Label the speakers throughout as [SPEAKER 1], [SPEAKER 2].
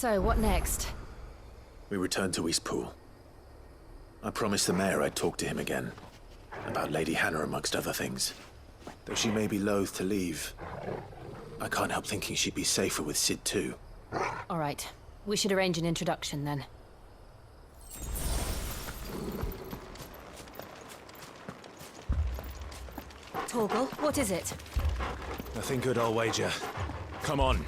[SPEAKER 1] So, what next?
[SPEAKER 2] We return to Eastpool. I promised the mayor I'd talk to him again. About Lady Hannah, amongst other things. Though she may be loath to leave, I can't help thinking she'd be safer with Sid too.
[SPEAKER 1] All right. We should arrange an introduction then. Torgal, what is it?
[SPEAKER 3] Nothing good, I'll wager. Come on.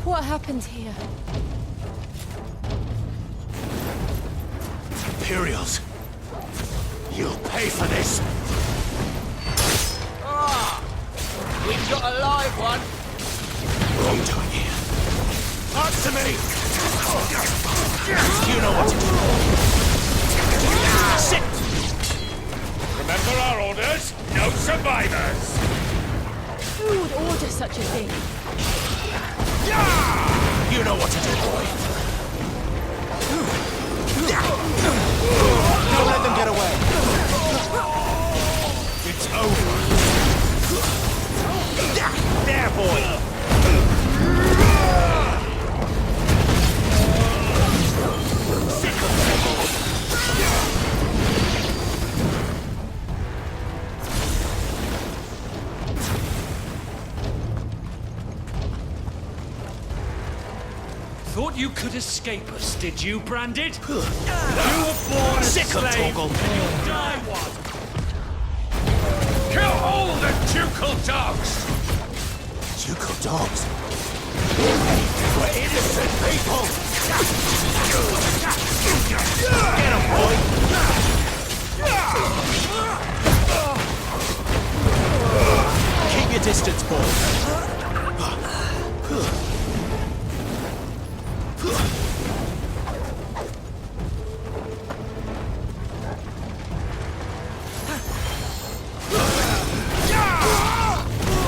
[SPEAKER 1] What happened here?
[SPEAKER 3] Imperials! You'll pay for this!
[SPEAKER 4] Ah! We've got a live one!
[SPEAKER 3] Wrong time here. Answer me! You know what to do. Sit!
[SPEAKER 5] Remember our orders? No survivors!
[SPEAKER 1] Who would order such a thing?
[SPEAKER 3] You know what to do, boy.
[SPEAKER 4] Don't let them get away!
[SPEAKER 3] It's over. There, boy!
[SPEAKER 5] Thought you could escape us, did you, Branded? You were born a
[SPEAKER 3] Sick of
[SPEAKER 5] slave,
[SPEAKER 3] Torgal.
[SPEAKER 5] and you'll die one! Kill all the ducal dogs!
[SPEAKER 3] Ducal dogs? We're innocent people! Get him, boy! Keep your distance, boy.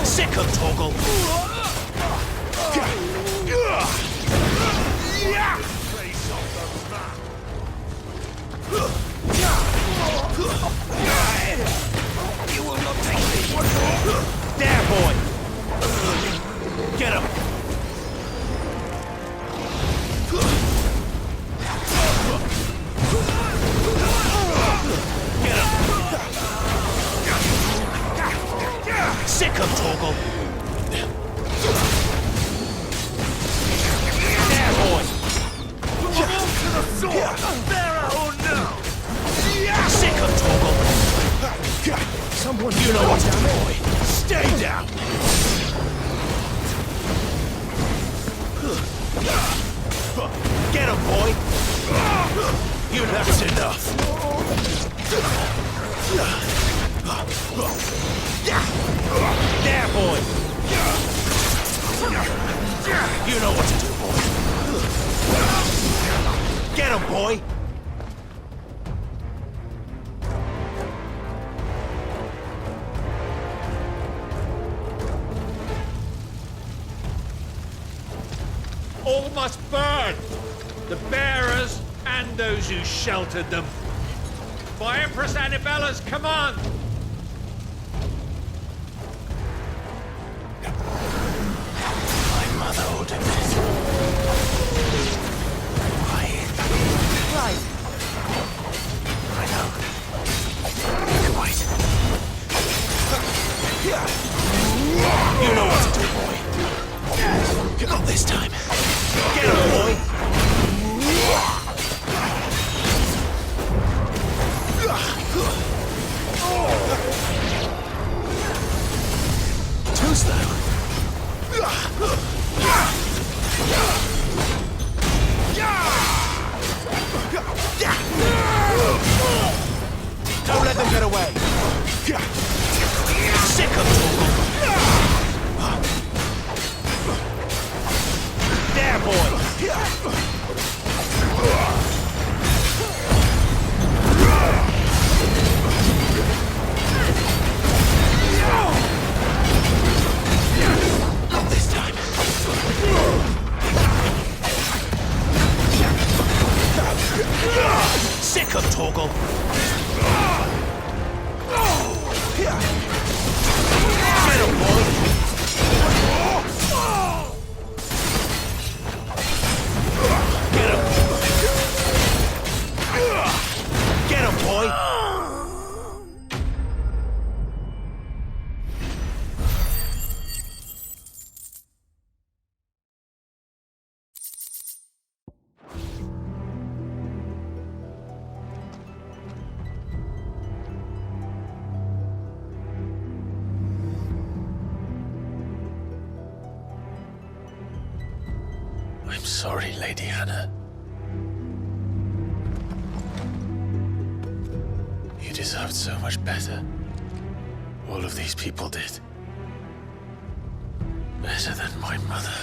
[SPEAKER 3] Sick of Torgal! You will not take me! There, boy! Get him! Get him! Sick of Torgal! There, boy!
[SPEAKER 5] To the sword! Bearer or no!
[SPEAKER 3] Sick of Torgal! Someone you know what to do, boy! Stay down! Get him, boy! You that's enough! There, boy! You know what to do, boy! Get him, boy!
[SPEAKER 5] All must burn! The bearers and those who sheltered them. By Empress Annabella's command!
[SPEAKER 2] My mother ordered this. Why?
[SPEAKER 1] Right.
[SPEAKER 2] I know. You can wait.
[SPEAKER 3] You know what to do, boy!
[SPEAKER 2] Not this time.
[SPEAKER 3] Get him, boy!
[SPEAKER 2] Too slow.
[SPEAKER 3] Don't let them get away! Sick of Torgal! There, boy!
[SPEAKER 2] I'm sorry, Lady Hannah. You deserved so much better. All of these people did. Better than my mother.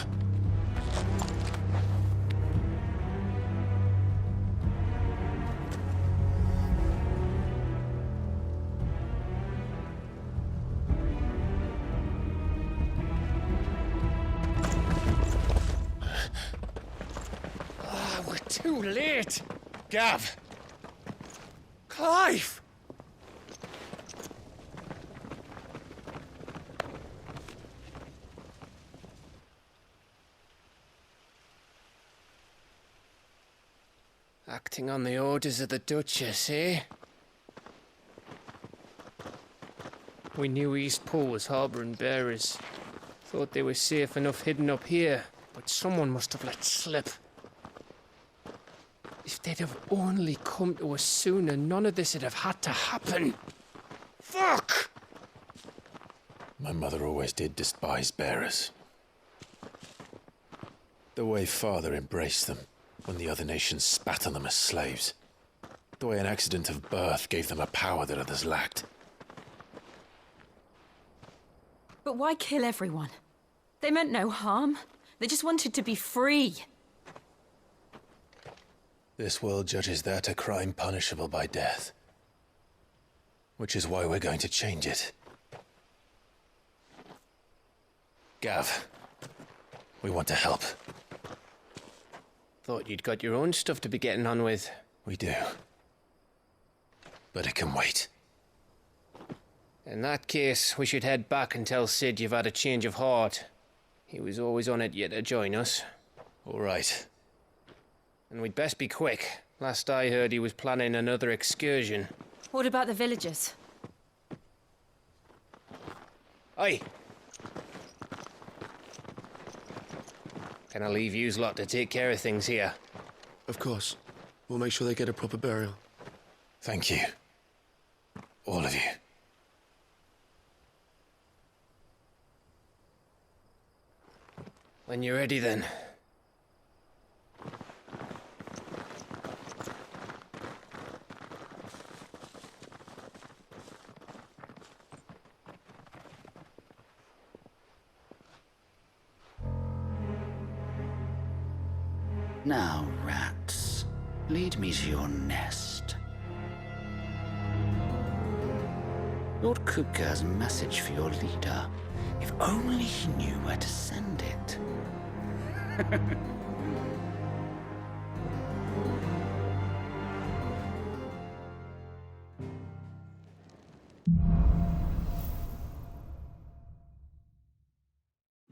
[SPEAKER 3] We're too late. Gav. Clive. Acting on the orders of the Duchess, eh? We knew East Pool was harbouring bearers. Thought they were safe enough hidden up here, but someone must have let slip. If they'd have only come to us sooner, none of this would have had to happen. Fuck!
[SPEAKER 2] My mother always did despise bearers. The way Father embraced them when the other nations spat on them as slaves. The way an accident of birth gave them a power that others lacked.
[SPEAKER 1] But why kill everyone? They meant no harm. They just wanted to be free.
[SPEAKER 2] This world judges that a crime punishable by death. Which is why we're going to change it. Gav, we want to help.
[SPEAKER 3] Thought you'd got your own stuff to be getting on with.
[SPEAKER 2] We do. But it can wait.
[SPEAKER 3] In that case, we should head back and tell Sid you've had a change of heart. He was always on it yet to join us.
[SPEAKER 2] All right.
[SPEAKER 3] And we'd best be quick. Last I heard, he was planning another excursion.
[SPEAKER 1] What about the villagers?
[SPEAKER 3] Aye. Can I leave yous lot to take care of things here?
[SPEAKER 6] Of course. We'll make sure they get a proper burial.
[SPEAKER 2] Thank you. All of you.
[SPEAKER 3] When you're ready, then.
[SPEAKER 7] Now, rats, lead me to your nest. Lord Kupka has a message for your leader. If only he knew where to send it.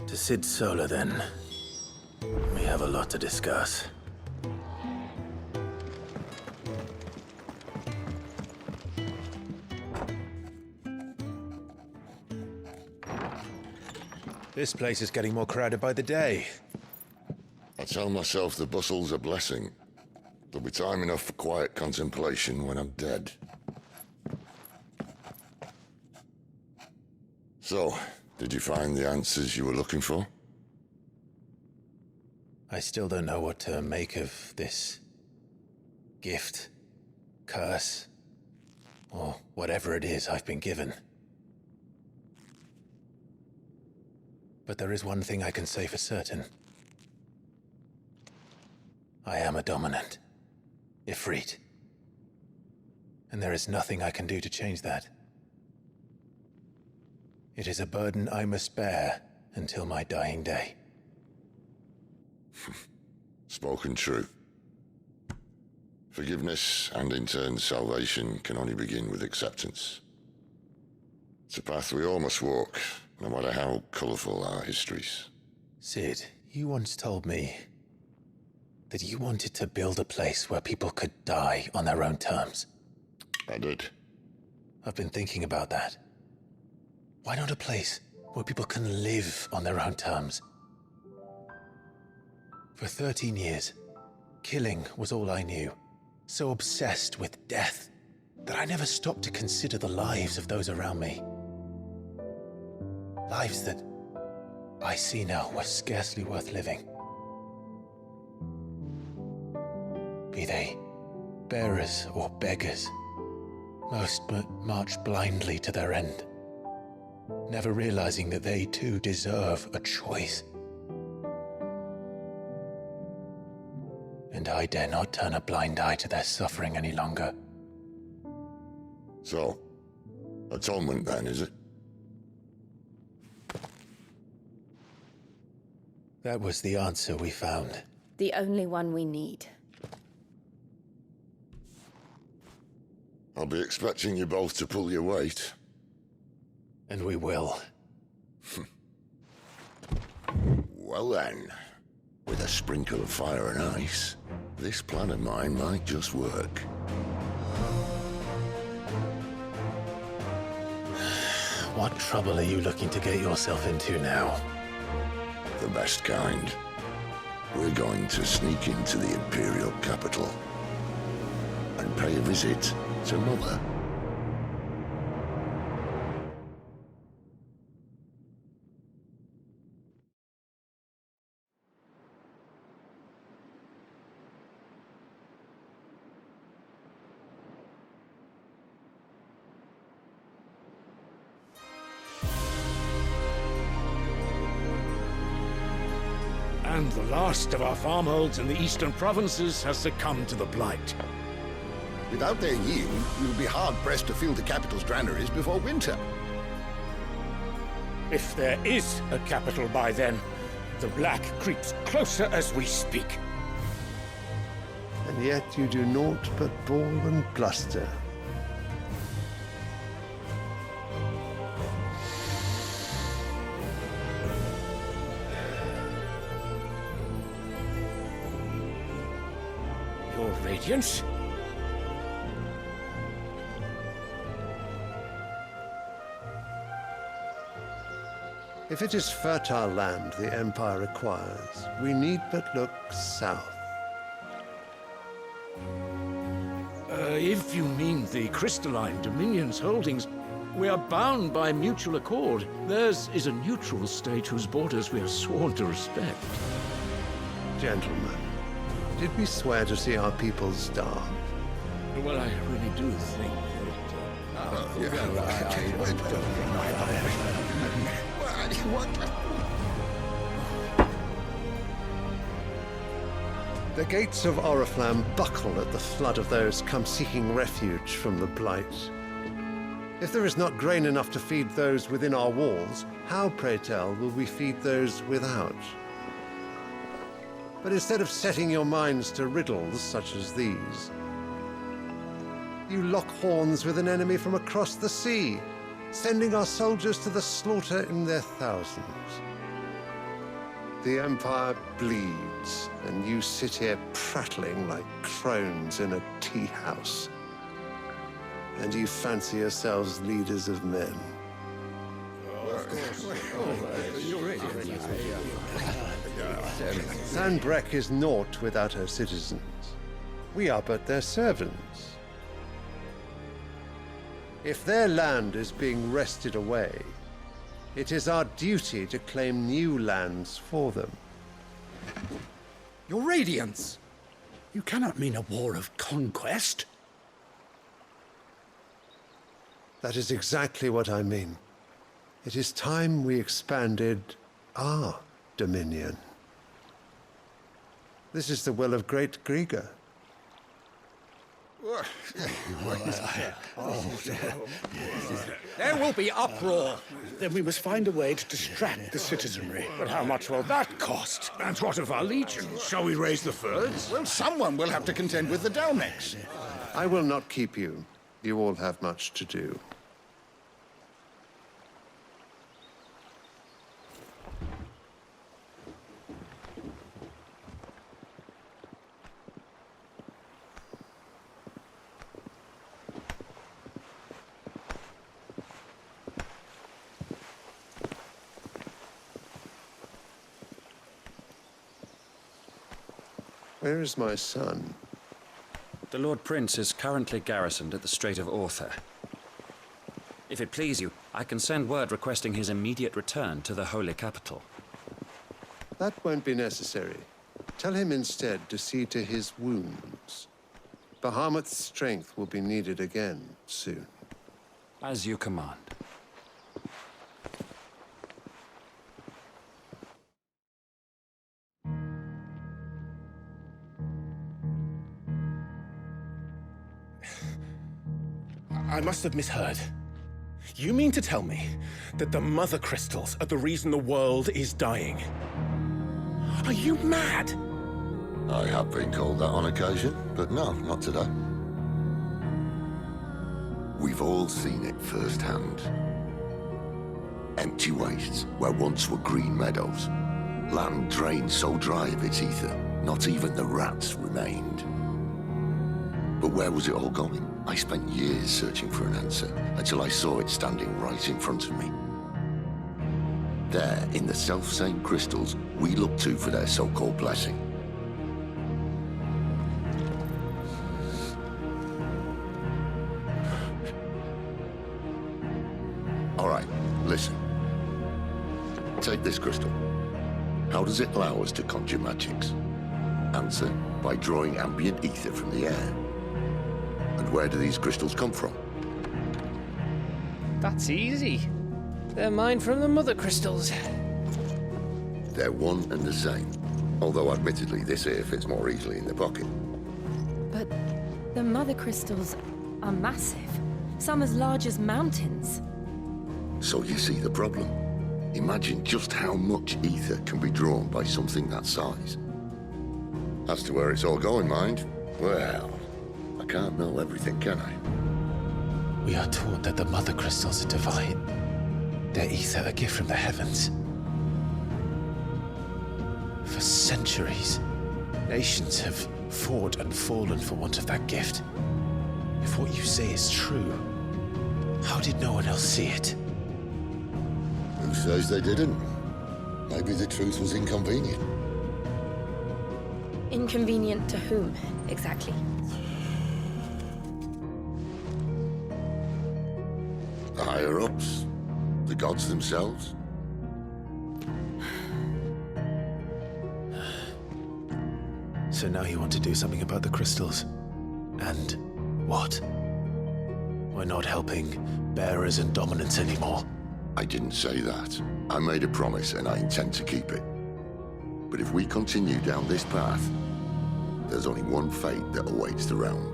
[SPEAKER 2] To Sid Solar, then. We have a lot to discuss. This place is getting more crowded by the day.
[SPEAKER 8] I tell myself the bustle's a blessing. There'll be time enough for quiet contemplation when I'm dead. So, did you find the answers you were looking for?
[SPEAKER 2] I still don't know what to make of this gift, curse, or whatever it is I've been given. But there is one thing I can say for certain. I am a dominant, Ifrit. And there is nothing I can do to change that. It is a burden I must bear until my dying day.
[SPEAKER 8] Spoken true. Forgiveness and in turn salvation can only begin with acceptance. It's a path we all must walk, no matter how colourful our histories.
[SPEAKER 2] Sid, you once told me that you wanted to build a place where people could die on their own terms.
[SPEAKER 8] I did.
[SPEAKER 2] I've been thinking about that. Why not a place where people can live on their own terms? For 13 years, killing was all I knew. So obsessed with death that I never stopped to consider the lives of those around me. Lives that I see now were scarcely worth living. Bearers or beggars. Most march blindly to their end, never realizing that they too deserve a choice. And I dare not turn a blind eye to their suffering any longer.
[SPEAKER 8] So, atonement then, is it?
[SPEAKER 2] That was the answer we found.
[SPEAKER 9] The only one we need.
[SPEAKER 8] I'll be expecting you both to pull your weight.
[SPEAKER 2] And we will.
[SPEAKER 8] Well then, with a sprinkle of fire and ice, this plan of mine might just work.
[SPEAKER 2] What trouble are you looking to get yourself into now?
[SPEAKER 8] The best kind. We're going to sneak into the Imperial capital and pay a visit to Mother.
[SPEAKER 5] And the last of our farmholds in the eastern provinces has succumbed to the blight.
[SPEAKER 10] Without their yield, we will be hard-pressed to fill the capital's granaries before winter.
[SPEAKER 5] If there is a capital by then, the black creeps closer as we speak.
[SPEAKER 11] And yet you do naught but bawl and bluster.
[SPEAKER 5] Your Radiance?
[SPEAKER 11] If it is fertile land the Empire requires, we need but look south.
[SPEAKER 5] If you mean the crystalline Dominion's holdings, we are bound by mutual accord. Theirs is a neutral state whose borders we are sworn to respect.
[SPEAKER 11] Gentlemen, did we swear to see our people starve?
[SPEAKER 5] Well, I really do think
[SPEAKER 11] The gates of Oriflamme buckle at the flood of those come seeking refuge from the blight. If there is not grain enough to feed those within our walls, how, pray tell, will we feed those without? But instead of setting your minds to riddles such as these, you lock horns with an enemy from across the sea, sending our soldiers to the slaughter in their thousands. The Empire bleeds, and you sit here prattling like crones in a tea house. And you fancy yourselves leaders of men. Sandbreck is naught without her citizens. We are but their servants. If their land is being wrested away, it is our duty to claim new lands for them.
[SPEAKER 12] Your Radiance! You cannot mean a war of conquest.
[SPEAKER 11] That is exactly what I mean. It is time we expanded our dominion. This is the will of great Grieger.
[SPEAKER 12] There will be uproar. Then we must find a way to distract the citizenry. But how much will that cost?
[SPEAKER 5] And what of our legions? Shall we raise the furs?
[SPEAKER 10] Well, someone will have to contend with the Dalnex.
[SPEAKER 11] I will not keep you. You all have much to do. Where is my son?
[SPEAKER 13] The Lord Prince is currently garrisoned at the Strait of Arthur. If it please you, I can send word requesting his immediate return to the Holy Capital.
[SPEAKER 11] That won't be necessary. Tell him instead to see to his wounds. Bahamut's strength will be needed again soon.
[SPEAKER 13] As you command.
[SPEAKER 14] I must have misheard. You mean to tell me that the mother crystals are the reason the world is dying? Are you mad?
[SPEAKER 8] I have been called that on occasion, but no, not today. We've all seen it firsthand. Empty wastes where once were green meadows. Land drained so dry of its ether, not even the rats remained. But where was it all going? I spent years searching for an answer, until I saw it standing right in front of me. There, in the self-same crystals we look to for their so-called blessing. All right, listen. Take this crystal. How does it allow us to conjure magics? Answer, by drawing ambient ether from the air. And where do these crystals come from?
[SPEAKER 3] That's easy. They're mine from the mother crystals.
[SPEAKER 8] They're one and the same. Although admittedly this here fits more easily in the pocket.
[SPEAKER 1] But the mother crystals are massive. Some as large as mountains.
[SPEAKER 8] So you see the problem. Imagine just how much ether can be drawn by something that size. As to where it's all going, mind, well, I can't know everything, can I?
[SPEAKER 2] We are taught that the mother crystals are divine. Their ether a gift from the heavens. For centuries, nations have fought and fallen for want of that gift. If what you say is true, how did no one else see it?
[SPEAKER 8] Who says they didn't? Maybe the truth was inconvenient.
[SPEAKER 9] Inconvenient to whom, exactly?
[SPEAKER 8] The higher-ups? The gods themselves?
[SPEAKER 2] So now you want to do something about the crystals? And what? We're not helping bearers and dominants anymore.
[SPEAKER 8] I didn't say that. I made a promise and I intend to keep it. But if we continue down this path, there's only one fate that awaits the realm.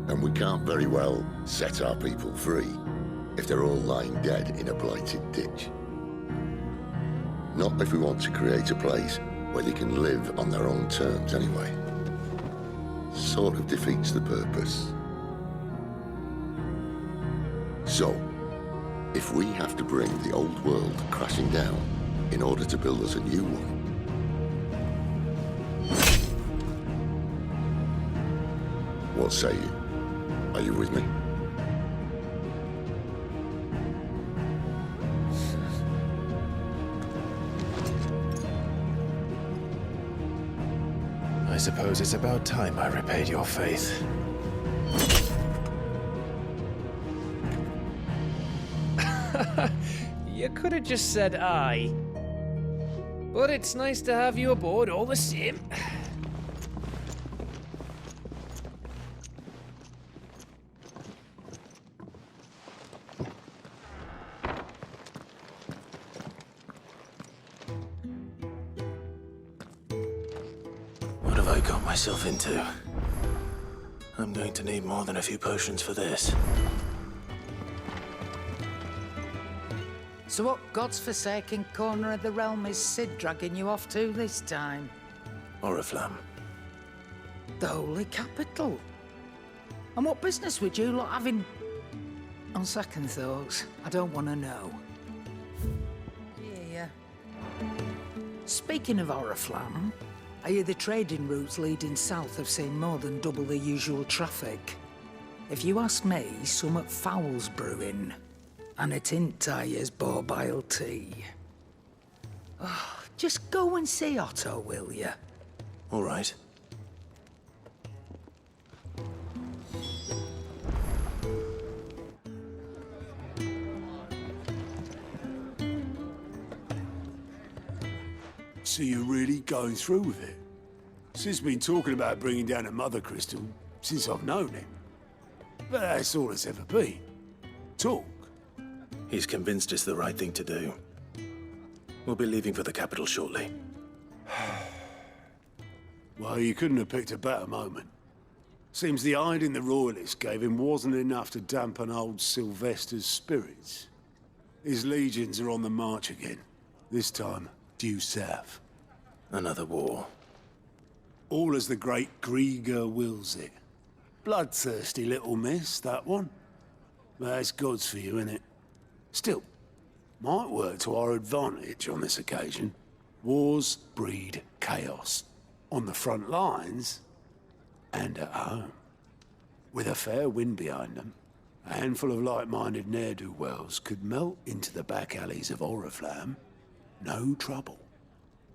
[SPEAKER 8] And we can't very well set our people free if they're all lying dead in a blighted ditch. Not if we want to create a place where they can live on their own terms anyway. Sort of defeats the purpose. So, if we have to bring the old world crashing down in order to build us a new one, what say you? Are you with me?
[SPEAKER 2] I suppose it's about time I repaid your faith.
[SPEAKER 3] You could have just said aye. But it's nice to have you aboard all the same.
[SPEAKER 2] What have I got myself into? I'm going to need more than a few potions for this.
[SPEAKER 15] So what God's forsaken corner of the realm is Sid dragging you off to this time?
[SPEAKER 2] Oriflamme.
[SPEAKER 15] The holy capital. And what business would you lot have in... On second thoughts, I don't want to know. Yeah. Speaking of Oriflamme, I hear the trading routes leading south have seen more than double the usual traffic. If you ask me, somewhat foul's brewing. And it ain't Tyre's borbile tea. Oh, just go and see Otto, will you?
[SPEAKER 2] All right.
[SPEAKER 16] So you're really going through with it? Sis been talking about bringing down a mother crystal since I've known him. But that's all it's ever been. Talk.
[SPEAKER 2] He's convinced it's the right thing to do. We'll be leaving for the capital shortly.
[SPEAKER 16] Well, you couldn't have picked a better moment. Seems the hiding the royalists gave him wasn't enough to dampen old Sylvester's spirits. His legions are on the march again. This time, due south.
[SPEAKER 2] Another war.
[SPEAKER 16] All as the great Grieger wills it. Bloodthirsty little miss, that one. That's God's for you, innit? Still, might work to our advantage on this occasion. Wars breed chaos. On the front lines, and at home. With a fair wind behind them, a handful of like-minded ne'er-do-wells could melt into the back alleys of Oriflamme. No trouble.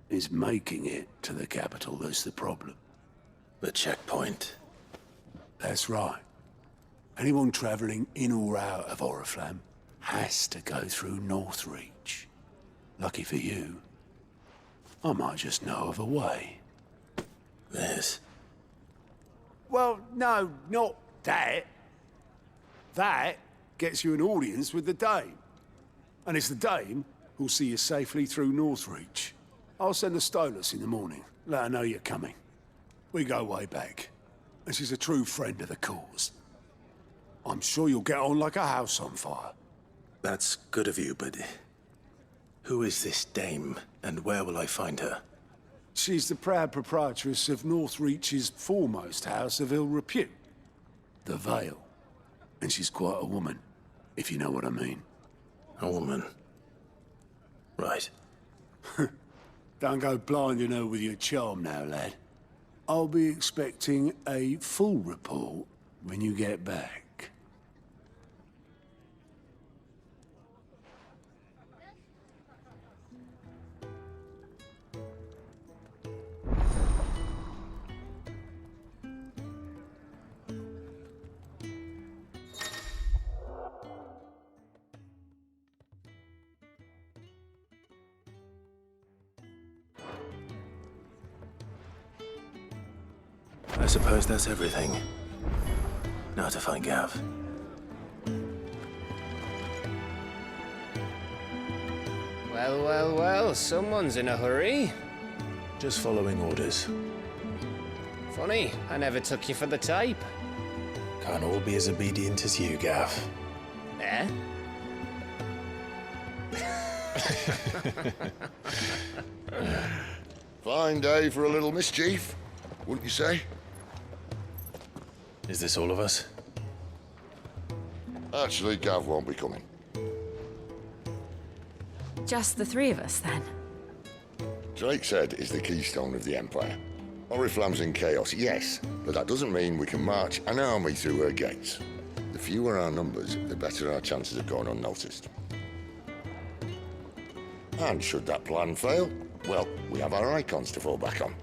[SPEAKER 16] It's making it to the capital that's the problem.
[SPEAKER 2] The checkpoint.
[SPEAKER 16] That's right. Anyone travelling in or out of Oriflamme has to go through Northreach. Lucky for you, I might just know of a way.
[SPEAKER 2] This?
[SPEAKER 16] Well, no, not that. That gets you an audience with the Dame. And it's the Dame who'll see you safely through Northreach. I'll send a Stolas in the morning. Let her know you're coming. We go way back. And she's a true friend of the cause. I'm sure you'll get on like a house on fire.
[SPEAKER 2] That's good of you, but... who is this Dame, and where will I find her?
[SPEAKER 16] She's the proud proprietress of Northreach's foremost house of ill repute. The Vale. And she's quite a woman, if you know what I mean.
[SPEAKER 2] A woman? Right.
[SPEAKER 16] Don't go blinding her with your charm now, lad. I'll be expecting a full report when you get back.
[SPEAKER 2] I suppose that's everything. Now to find Gav.
[SPEAKER 3] Well, well, well, someone's in a hurry.
[SPEAKER 2] Just following orders.
[SPEAKER 3] Funny, I never took you for the type.
[SPEAKER 2] Can't all be as obedient as you, Gav.
[SPEAKER 3] Eh?
[SPEAKER 10] Fine day for a little mischief, wouldn't you say?
[SPEAKER 2] Is this all of us?
[SPEAKER 10] Actually, Gav won't be coming.
[SPEAKER 1] Just the three of us, then?
[SPEAKER 10] Drake's Head is the keystone of the Empire. Oriflamme's in chaos, yes, but that doesn't mean we can march an army through her gates. The fewer our numbers, the better our chances of going unnoticed. And should that plan fail, well, we have our icons to fall back on.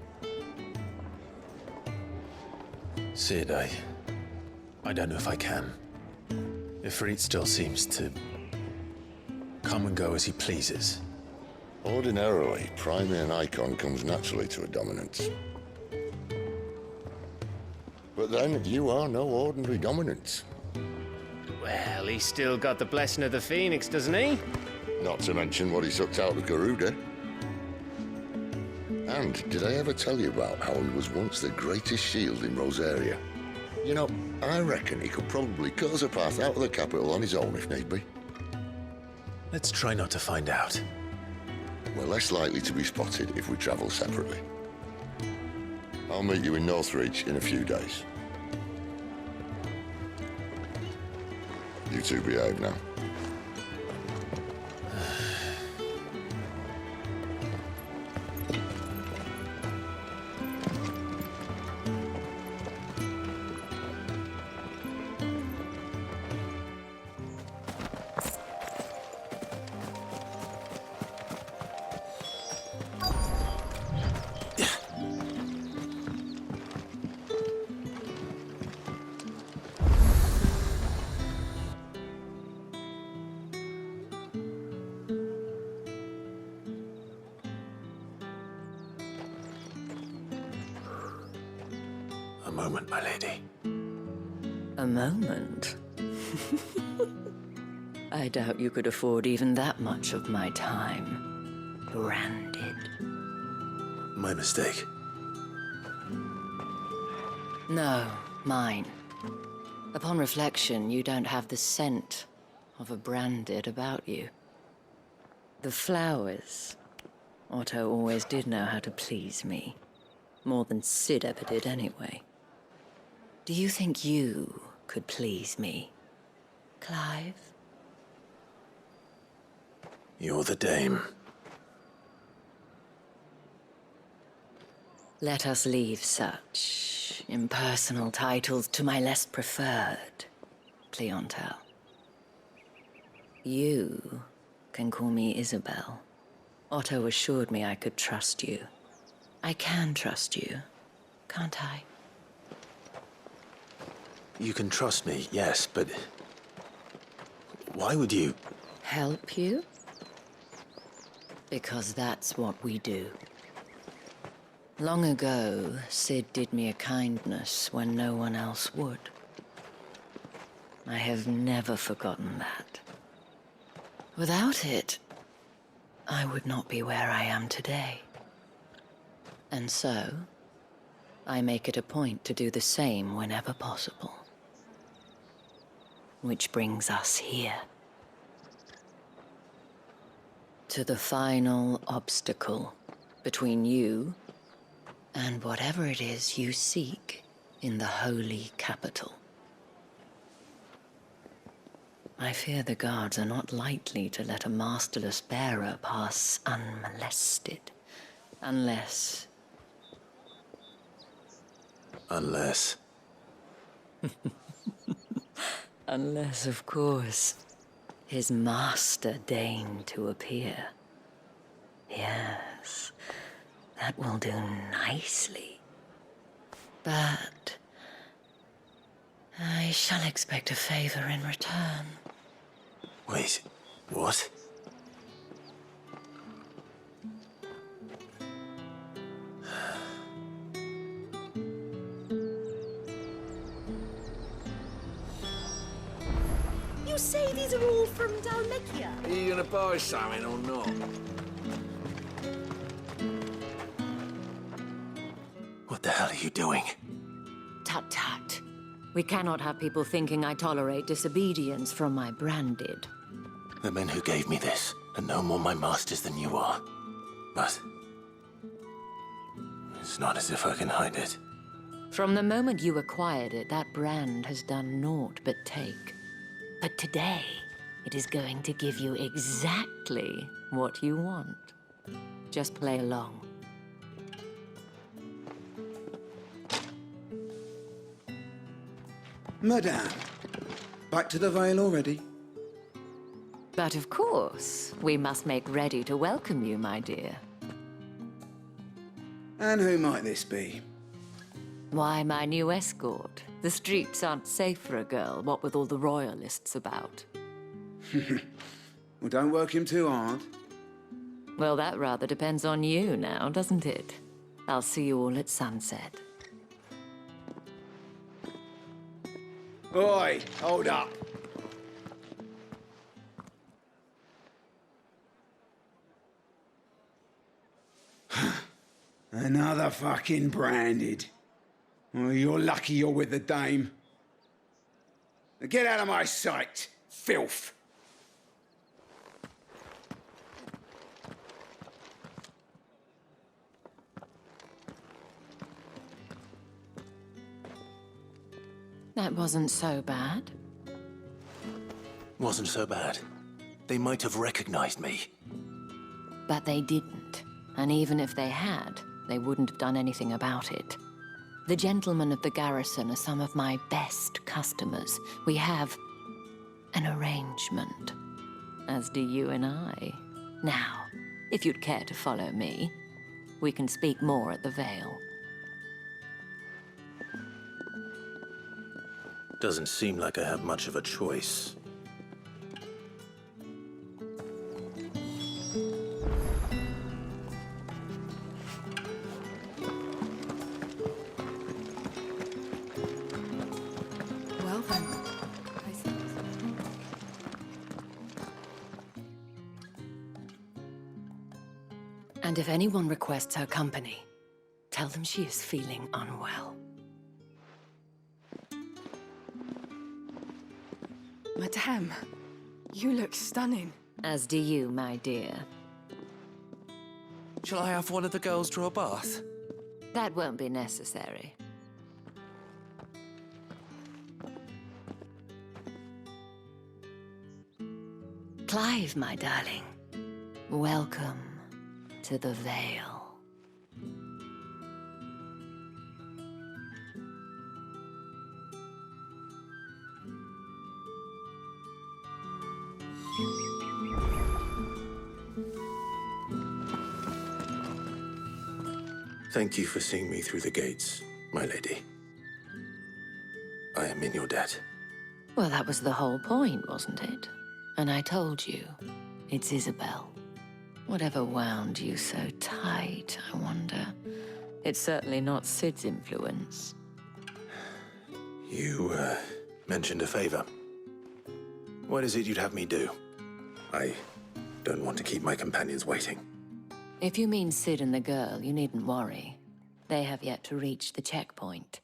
[SPEAKER 2] Sid, I don't know if I can. Ifrit still seems to come and go as he pleases.
[SPEAKER 10] Ordinarily, priming an icon comes naturally to a dominance. But then, you are no ordinary dominance.
[SPEAKER 3] Well, he's still got the blessing of the Phoenix, doesn't he?
[SPEAKER 10] Not to mention what he sucked out of Garuda. And did I ever tell you about how he was once the greatest shield in Rosaria? You know, I reckon he could probably cut us a path out of the capital on his own if need be.
[SPEAKER 2] Let's try not to find out.
[SPEAKER 10] We're less likely to be spotted if we travel separately. I'll meet you in Northreach in a few days. You two behave now.
[SPEAKER 2] moment, my lady.
[SPEAKER 17] A moment? I doubt you could afford even that much of my time. Branded.
[SPEAKER 2] My mistake.
[SPEAKER 17] No, mine. Upon reflection, you don't have the scent of a branded about you. The flowers. Otto always did know how to please me. More than Sid ever did anyway. Do you think you could please me, Clive?
[SPEAKER 2] You're the dame.
[SPEAKER 17] Let us leave such impersonal titles to my less preferred clientele. You can call me Isabel. Otto assured me I could trust you. I can trust you, can't I?
[SPEAKER 2] You can trust me, yes, but... why would you...
[SPEAKER 17] Help you? Because that's what we do. Long ago, Sid did me a kindness when no one else would. I have never forgotten that. Without it, I would not be where I am today. And so, I make it a point to do the same whenever possible. Which brings us here. To the final obstacle between you and whatever it is you seek in the holy capital. I fear the guards are not likely to let a masterless bearer pass unmolested. Unless...
[SPEAKER 2] Unless...
[SPEAKER 17] Unless, of course, his master deigned to appear. Yes, that will do nicely. But I shall expect a favor in return.
[SPEAKER 2] Wait, what?
[SPEAKER 18] You say these are all from Dalmekia?
[SPEAKER 4] Are you gonna buy something or not?
[SPEAKER 2] What the hell are you doing?
[SPEAKER 17] Tut tut. We cannot have people thinking I tolerate disobedience from my branded.
[SPEAKER 2] The men who gave me this are no more my masters than you are. But... it's not as if I can hide it.
[SPEAKER 17] From the moment you acquired it, that brand has done naught but take. But today, it is going to give you exactly what you want. Just play along.
[SPEAKER 19] Madame, back to the Vale already?
[SPEAKER 17] But of course, we must make ready to welcome you, my dear.
[SPEAKER 19] And who might this be?
[SPEAKER 17] Why, my new escort. The streets aren't safe for a girl, what with all the royalists about.
[SPEAKER 19] Well, don't work him too hard.
[SPEAKER 17] Well, that rather depends on you now, doesn't it? I'll see you all at sunset.
[SPEAKER 19] Oi, hold up. Another fucking branded. Well, you're lucky you're with the dame. Now get out of my sight, filth.
[SPEAKER 17] That wasn't so bad.
[SPEAKER 2] Wasn't so bad. They might have recognized me.
[SPEAKER 17] But they didn't. And even if they had, they wouldn't have done anything about it. The gentlemen of the garrison are some of my best customers. We have an arrangement, as do you and I. Now, if you'd care to follow me, we can speak more at the Vale.
[SPEAKER 2] Doesn't seem like I have much of a choice.
[SPEAKER 17] And if anyone requests her company, tell them she is feeling unwell.
[SPEAKER 20] Madame, you look stunning.
[SPEAKER 17] As do you, my dear.
[SPEAKER 6] Shall I have one of the girls draw a bath?
[SPEAKER 17] That won't be necessary. Clive, my darling. Welcome to the Vale.
[SPEAKER 2] Thank you for seeing me through the gates, my lady. I am in your debt.
[SPEAKER 17] Well, that was the whole point, wasn't it? And I told you, it's Isabel. Whatever wound you so tight, I wonder. It's certainly not Sid's influence.
[SPEAKER 2] You, mentioned a favor. What is it you'd have me do? I don't want to keep my companions waiting.
[SPEAKER 17] If you mean Sid and the girl, you needn't worry. They have yet to reach the checkpoint.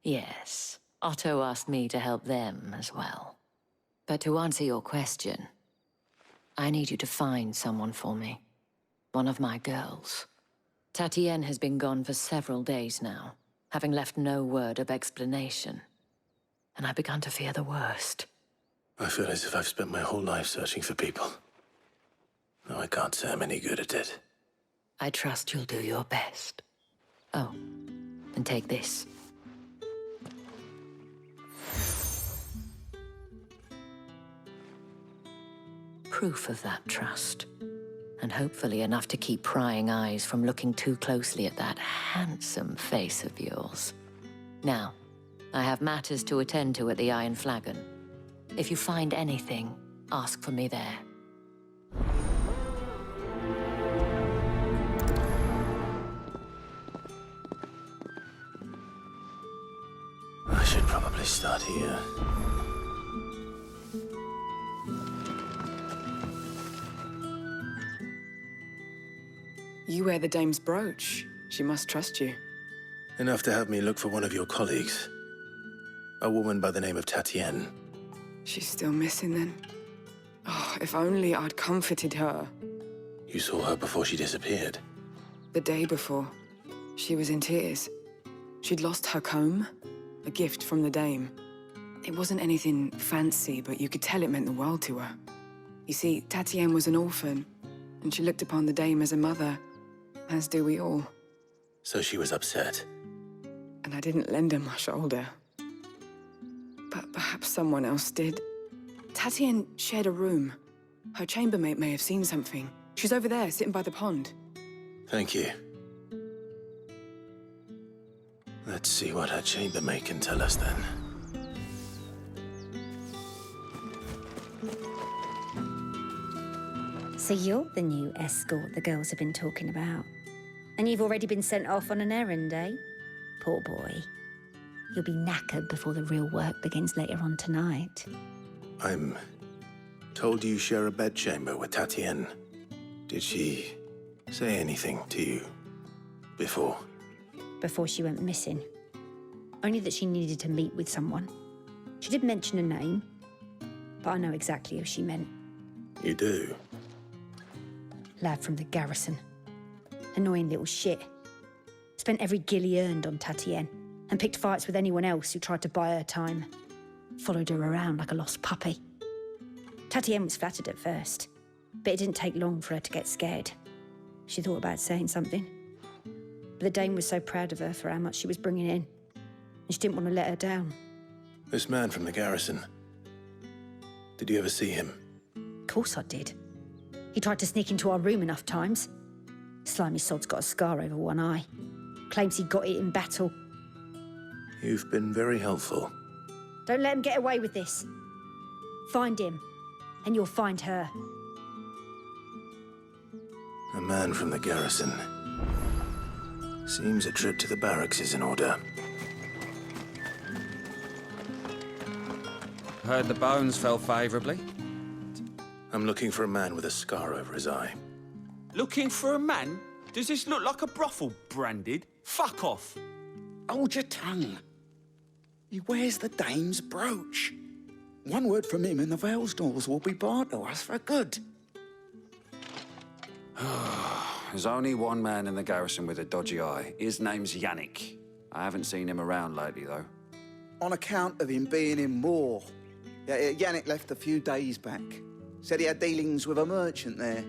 [SPEAKER 17] Yes, Otto asked me to help them as well. But to answer your question, I need you to find someone for me. One of my girls. Tatienne has been gone for several days now, having left no word of explanation. And I've begun to fear the worst.
[SPEAKER 2] I feel as if I've spent my whole life searching for people. No, I can't say I'm any good at it.
[SPEAKER 17] I trust you'll do your best. Oh, and take this. Proof of that trust. And hopefully enough to keep prying eyes from looking too closely at that handsome face of yours. Now, I have matters to attend to at the Iron Flagon. If you find anything, ask for me there.
[SPEAKER 2] I should probably start here.
[SPEAKER 20] You wear the dame's brooch. She must trust you.
[SPEAKER 2] Enough to have me look for one of your colleagues. A woman by the name of Tatienne.
[SPEAKER 20] She's still missing then. Oh, if only I'd comforted her.
[SPEAKER 2] You saw her before she disappeared.
[SPEAKER 20] The day before, she was in tears. She'd lost her comb, a gift from the dame. It wasn't anything fancy, but you could tell it meant the world to her. You see, Tatienne was an orphan, and she looked upon the dame as a mother, as do we all.
[SPEAKER 2] So she was upset.
[SPEAKER 20] And I didn't lend her my shoulder. But perhaps someone else did. Tatienne shared a room. Her chambermaid may have seen something. She's over there, sitting by the pond.
[SPEAKER 2] Thank you. Let's see what her chambermaid can tell us then.
[SPEAKER 21] So you're the new escort the girls have been talking about. And you've already been sent off on an errand, eh? Poor boy. You'll be knackered before the real work begins later on tonight.
[SPEAKER 2] I'm told you share a bedchamber with Tatienne. Did she say anything to you before?
[SPEAKER 21] Before she went missing. Only that she needed to meet with someone. She did mention a name, but I know exactly who she meant.
[SPEAKER 2] You do?
[SPEAKER 21] Lad from the garrison. Annoying little shit. Spent every guil he earned on Tatienne, and picked fights with anyone else who tried to buy her time. Followed her around like a lost puppy. Tatienne was flattered at first, but it didn't take long for her to get scared. She thought about saying something. But the dame was so proud of her for how much she was bringing in, and she didn't want to let her down.
[SPEAKER 2] This man from the garrison. Did you ever see him?
[SPEAKER 21] Of course I did. He tried to sneak into our room enough times. Slimy sod's got a scar over one eye. Claims he got it in battle.
[SPEAKER 2] You've been very helpful.
[SPEAKER 21] Don't let him get away with this. Find him, and you'll find her.
[SPEAKER 2] A man from the garrison. Seems a trip to the barracks is in order.
[SPEAKER 13] Heard the bones fell favourably.
[SPEAKER 2] I'm looking for a man with a scar over his eye.
[SPEAKER 4] Looking for a man?
[SPEAKER 7] Does this look like a brothel, Branded? Fuck off.
[SPEAKER 19] Hold your tongue. He wears the dame's brooch. One word from him and the Velsdorls will be barred to us for good.
[SPEAKER 13] There's only one man in the garrison with a dodgy eye. His name's Yannick. I haven't seen him around lately, though.
[SPEAKER 19] On account of him being in war. Yeah, Yannick left a few days back. Said he had dealings with a merchant there.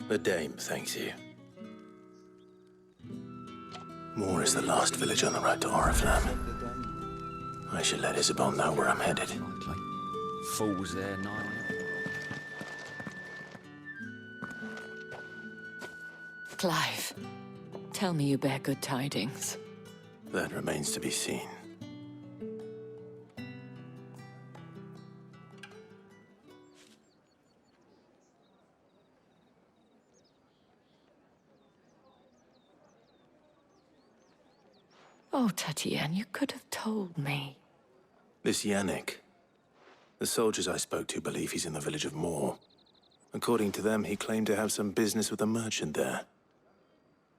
[SPEAKER 2] The Dame thanks you. Moor is the last village on the road to Oriflamme. I should let Isabel know where I'm headed.
[SPEAKER 13] Fools there, Niall.
[SPEAKER 17] Clive, tell me you bear good tidings.
[SPEAKER 2] That remains to be seen.
[SPEAKER 17] Oh, Tatienne, you could have told me.
[SPEAKER 2] This Yannick. The soldiers I spoke to believe he's in the village of Moor. According to them, he claimed to have some business with a merchant there.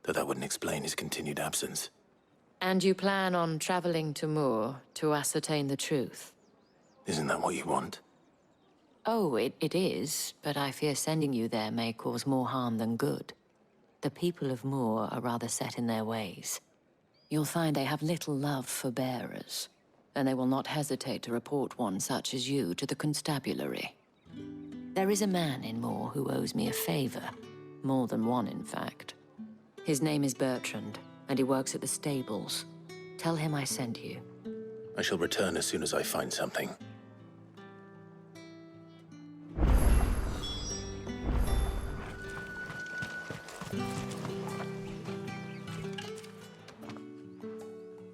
[SPEAKER 2] Though that wouldn't explain his continued absence.
[SPEAKER 17] And you plan on traveling to Moor to ascertain the truth?
[SPEAKER 2] Isn't that what you want?
[SPEAKER 17] Oh, it is, but I fear sending you there may cause more harm than good. The people of Moor are rather set in their ways. You'll find they have little love for bearers, and they will not hesitate to report one such as you to the constabulary. There is a man in Moor who owes me a favor. More than one, in fact. His name is Bertrand, and he works at the stables. Tell him I sent you.
[SPEAKER 2] I shall return as soon as I find something.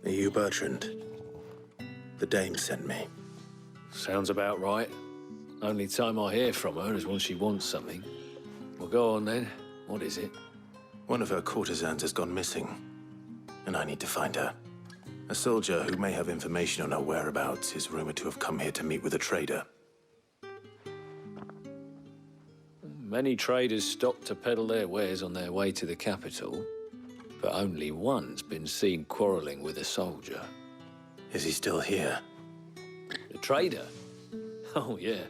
[SPEAKER 2] Are you Bertrand? The Dame sent me.
[SPEAKER 22] Sounds about right. Only time I hear from her is when she wants something. Well, go on then. What is it?
[SPEAKER 2] One of her courtesans has gone missing, and I need to find her. A soldier who may have information on her whereabouts is rumored to have come here to meet with a trader.
[SPEAKER 22] Many traders stop to peddle their wares on their way to the capital, but only one's been seen quarrelling with a soldier.
[SPEAKER 2] Is he still here?
[SPEAKER 22] The trader? Oh, yeah.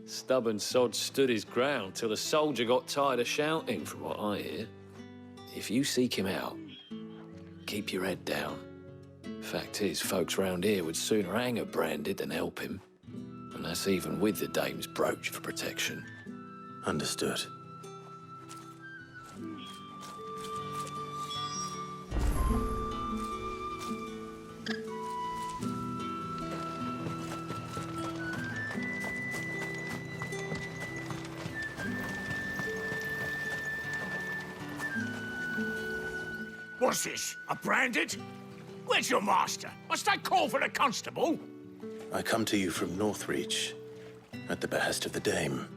[SPEAKER 22] Stubborn sod stood his ground till the soldier got tired of shouting, from what I hear. If you seek him out, keep your head down. Fact is, folks round here would sooner hang a Branded than help him. And that's even with the Dame's brooch for protection.
[SPEAKER 2] Understood.
[SPEAKER 5] What's this? A Branded? Where's your master? Must I call for the constable?
[SPEAKER 2] I come to you from Northreach, at the behest of the Dame.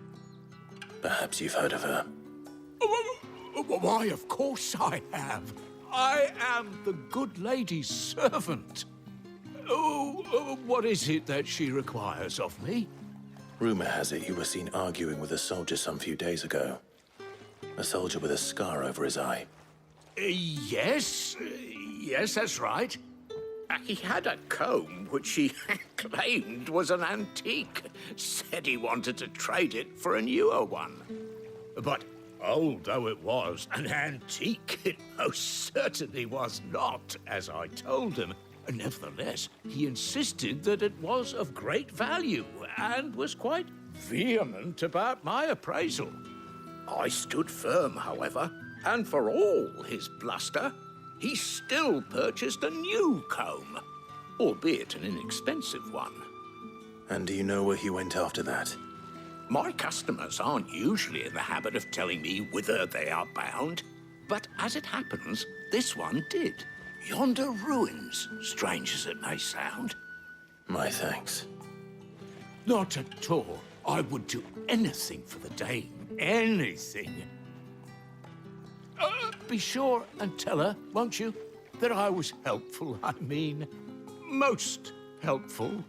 [SPEAKER 2] Perhaps you've heard of her.
[SPEAKER 5] Why, of course I have. I am the good lady's servant. Oh, what is it that she requires of me?
[SPEAKER 2] Rumor has it you were seen arguing with a soldier some few days ago. A soldier with a scar over his eye.
[SPEAKER 5] Yes, that's right. He had a comb which he claimed was an antique. Said he wanted to trade it for a newer one. But old though it was, an antique it most certainly was not, as I told him. Nevertheless, he insisted that it was of great value and was quite vehement about my appraisal. I stood firm, however, and for all his bluster, he still purchased a new comb, albeit an inexpensive one.
[SPEAKER 2] And do you know where he went after that?
[SPEAKER 5] My customers aren't usually in the habit of telling me whither they are bound, but as it happens, this one did. Yonder ruins, strange as it may sound.
[SPEAKER 2] My thanks.
[SPEAKER 5] Not at all. I would do anything for the Dame. Anything. Be sure and tell her, won't you, that I was helpful. I mean, most helpful.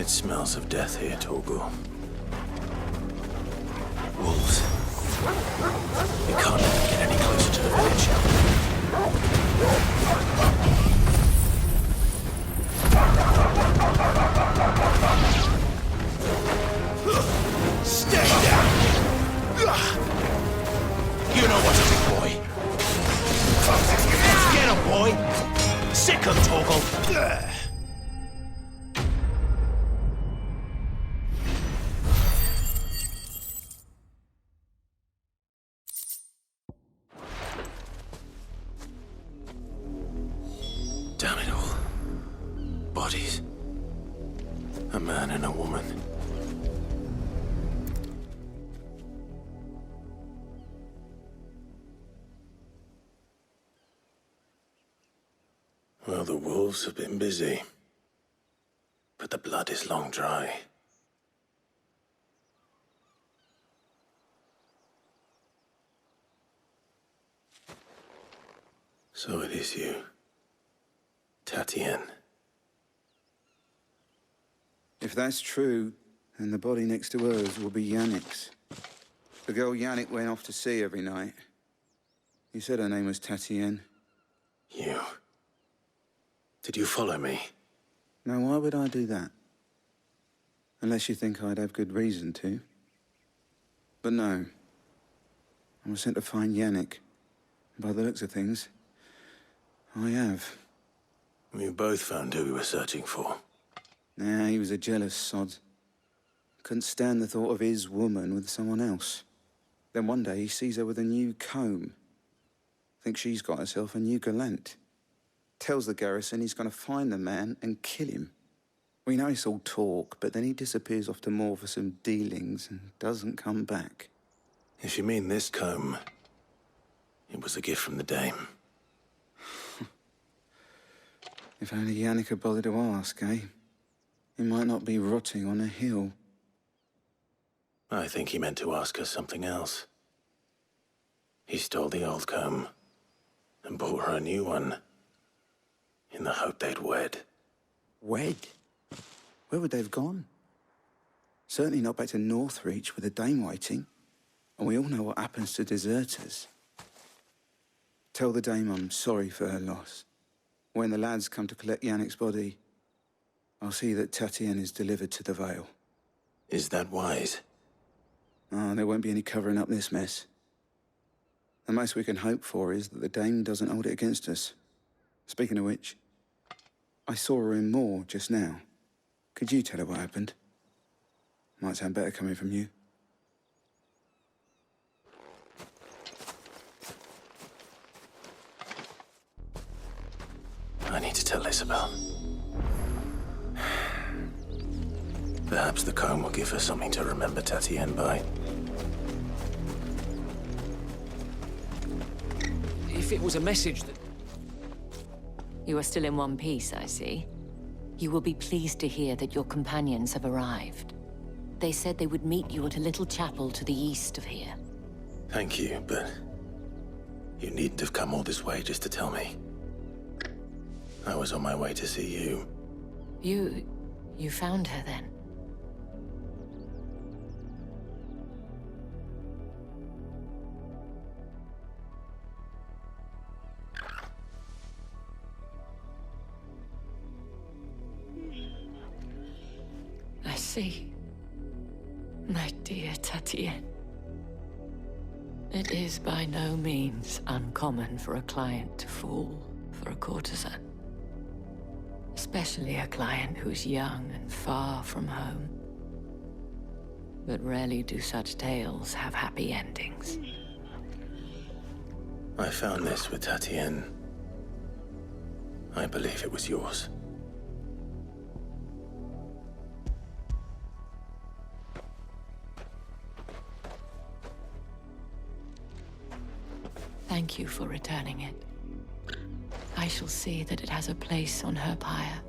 [SPEAKER 2] It smells of death here, Torgal. Wolves. We can't let them get any closer to the village.
[SPEAKER 14] Stay down! You know what's big boy. Get him, boy! Sick him, Torgal!
[SPEAKER 2] Damn it all. Bodies. A man and a woman. Well, the wolves have been busy. But the blood is long dry. So it is you, Tatien.
[SPEAKER 11] If that's true, then the body next to hers will be Yannick's. The girl Yannick went off to see every night. You said her name was Tatien.
[SPEAKER 2] You. Did you follow me?
[SPEAKER 11] Now, why would I do that? Unless you think I'd have good reason to. But no. I was sent to find Yannick. By the looks of things, I have.
[SPEAKER 2] We both found who we were searching for.
[SPEAKER 11] Nah, he was a jealous sod. Couldn't stand the thought of his woman with someone else. Then one day he sees her with a new comb. Thinks she's got herself a new gallant. Tells the garrison he's going to find the man and kill him. We know it's all talk, but then he disappears off to Moor for some dealings and doesn't come back.
[SPEAKER 2] If you mean this comb, it was a gift from the dame.
[SPEAKER 11] If only Yannick had bothered to ask, eh? He might not be rotting on a hill.
[SPEAKER 2] I think he meant to ask her something else. He stole the old comb and bought her a new one in the hope they'd wed.
[SPEAKER 11] Wed? Where would they have gone? Certainly not back to Northreach with a dame waiting. And we all know what happens to deserters. Tell the dame I'm sorry for her loss. When the lads come to collect Yannick's body, I'll see that Tatien is delivered to the Vale.
[SPEAKER 2] Is that wise?
[SPEAKER 11] Oh, there won't be any covering up this mess. The most we can hope for is that the dame doesn't hold it against us. Speaking of which, I saw her in Moor just now. Could you tell her what happened? Might sound better coming from you.
[SPEAKER 2] I need to tell Isabel. Perhaps the comb will give her something to remember Tatien by.
[SPEAKER 3] If it was a message that...
[SPEAKER 17] You are still in one piece, I see. You will be pleased to hear that your companions have arrived. They said they would meet you at a little chapel to the east of here.
[SPEAKER 2] Thank you, but you needn't have come all this way just to tell me. I was on my way to see you.
[SPEAKER 17] You found her then? I see. My dear Tatien. It is by no means uncommon for a client to fall for a courtesan. Especially a client who's young and far from home. But rarely do such tales have happy endings.
[SPEAKER 2] I found this with Tatien. I believe it was yours.
[SPEAKER 17] Thank you for returning it. I shall see that it has a place on her pyre.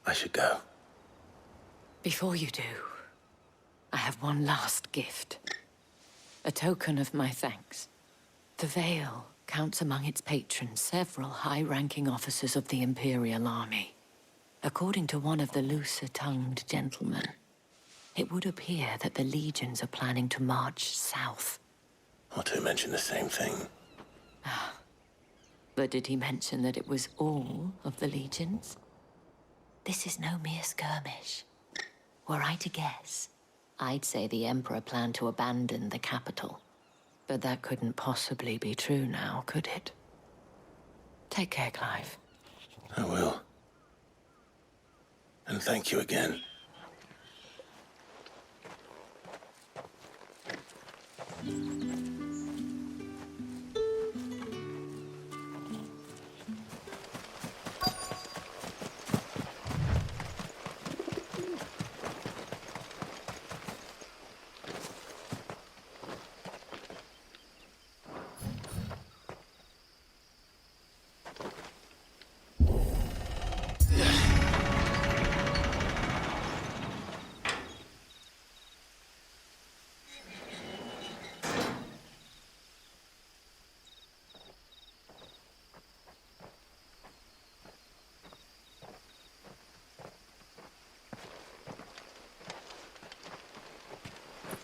[SPEAKER 2] I should go.
[SPEAKER 17] Before you do, I have one last gift. A token of my thanks. The Veil counts among its patrons several high-ranking officers of the Imperial Army. According to one of the looser-tongued gentlemen, it would appear that the legions are planning to march south.
[SPEAKER 2] Or to mention the same thing.
[SPEAKER 17] But did he mention that it was all of the legions? This is no mere skirmish. Were I to guess, I'd say the Emperor planned to abandon the capital. But that couldn't possibly be true now, could it? Take care, Clive.
[SPEAKER 2] I will. And thank you again.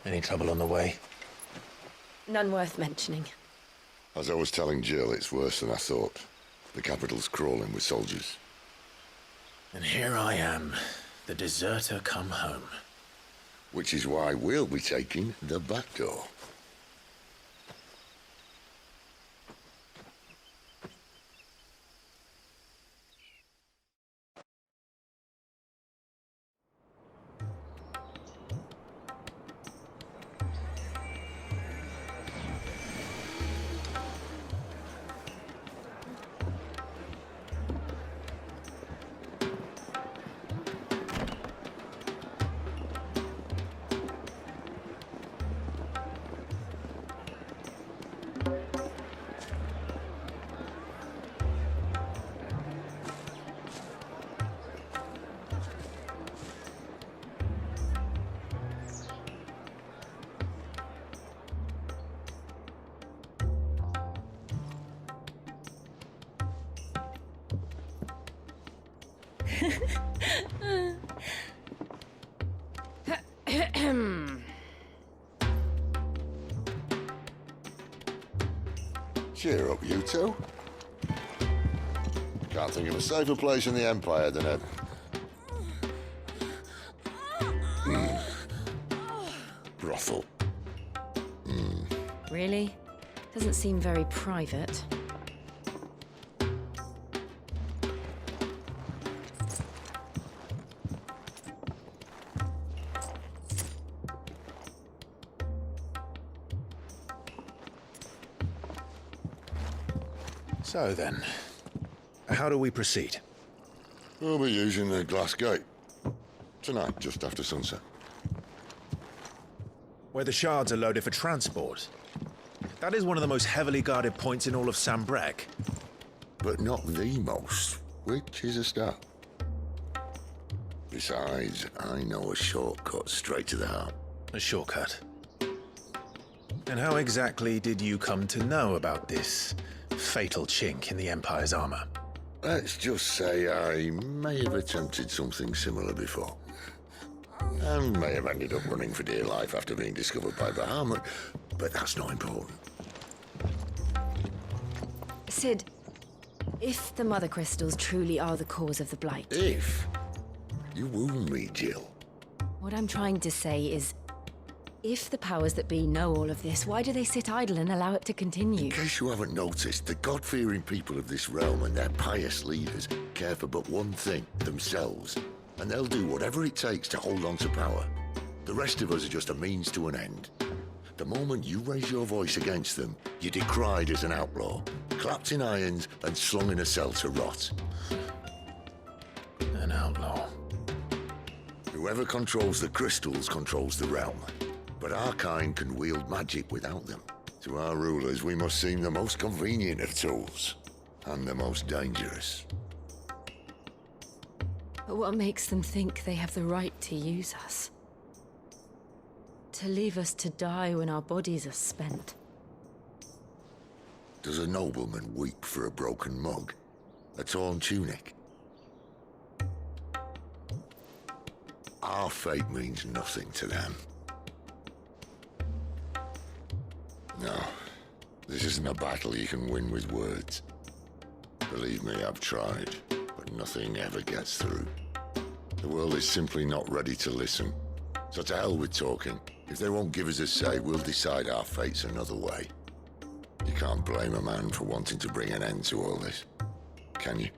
[SPEAKER 2] Any trouble on the way?
[SPEAKER 1] None worth mentioning.
[SPEAKER 10] As I was telling Jill, it's worse than I thought. The capital's crawling with soldiers.
[SPEAKER 2] And here I am, the deserter come home.
[SPEAKER 10] Which is why we'll be taking the back door. Cheer up, you two. Can't think of a safer place in the Empire than a... brothel.
[SPEAKER 1] Really? Doesn't seem very private.
[SPEAKER 2] So then, how do we proceed?
[SPEAKER 10] We'll be using the glass gate. Tonight, just after sunset.
[SPEAKER 2] Where the shards are loaded for transport. That is one of the most heavily guarded points in all of Sambrec.
[SPEAKER 10] But not the most, which is a start. Besides, I know a shortcut straight to the heart.
[SPEAKER 2] A shortcut? And how exactly did you come to know about this fatal chink in the Empire's armor?
[SPEAKER 10] Let's just say I may have attempted something similar before. And may have ended up running for dear life after being discovered by Bahamut, but that's not important.
[SPEAKER 1] Sid, if the Mother Crystals truly are the cause of the Blight...
[SPEAKER 10] If? You wound me, Jill.
[SPEAKER 1] What I'm trying to say is, if the powers that be know all of this, why do they sit idle and allow it to continue?
[SPEAKER 10] In case you haven't noticed, the God-fearing people of this realm and their pious leaders care for but one thing, themselves. And they'll do whatever it takes to hold on to power. The rest of us are just a means to an end. The moment you raise your voice against them, you're decried as an outlaw, clapped in irons and slung in a cell to rot.
[SPEAKER 2] An outlaw.
[SPEAKER 10] Whoever controls the crystals controls the realm. But our kind can wield magic without them. To our rulers, we must seem the most convenient of tools. And the most dangerous.
[SPEAKER 1] But what makes them think they have the right to use us? To leave us to die when our bodies are spent?
[SPEAKER 10] Does a nobleman weep for a broken mug? A torn tunic? Our fate means nothing to them. No, this isn't a battle you can win with words. Believe me, I've tried, but nothing ever gets through. The world is simply not ready to listen. So to hell with talking. If they won't give us a say, we'll decide our fates another way. You can't blame a man for wanting to bring an end to all this, can you?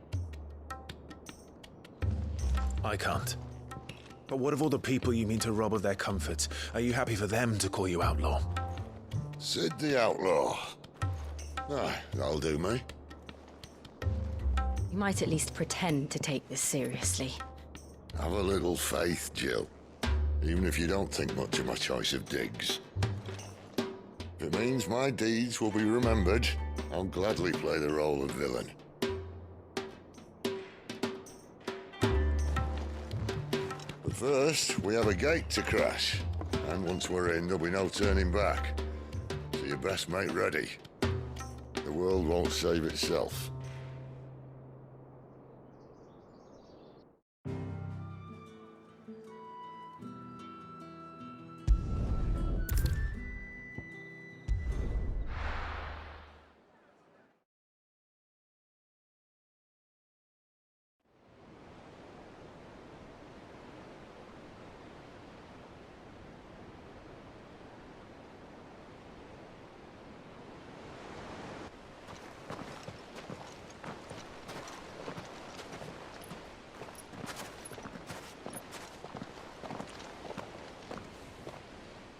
[SPEAKER 2] I can't. But what of all the people you mean to rob of their comforts? Are you happy for them to call you outlaw?
[SPEAKER 10] Sid the Outlaw. Ah, that'll do me.
[SPEAKER 21] You might at least pretend to take this seriously.
[SPEAKER 10] Have a little faith, Jill. Even if you don't think much of my choice of digs. If it means my deeds will be remembered, I'll gladly play the role of villain. But first, we have a gate to crash. And once we're in, there'll be no turning back. So you best make ready. The world won't save itself.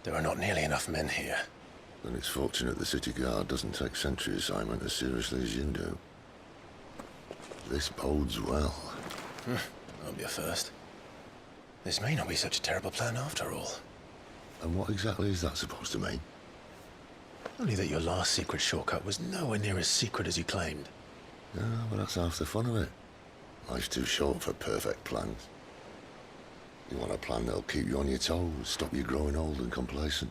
[SPEAKER 2] There are not nearly enough men here.
[SPEAKER 10] Then it's fortunate the city guard doesn't take sentry assignment as seriously as you do. This bodes well.
[SPEAKER 2] That'll be a first. This may not be such a terrible plan after all.
[SPEAKER 10] And what exactly is that supposed to mean?
[SPEAKER 2] Only that your last secret shortcut was nowhere near as secret as you claimed.
[SPEAKER 10] Yeah, but that's half the fun of it. Life's too short for perfect plans. You want a plan that'll keep you on your toes, stop you growing old and complacent.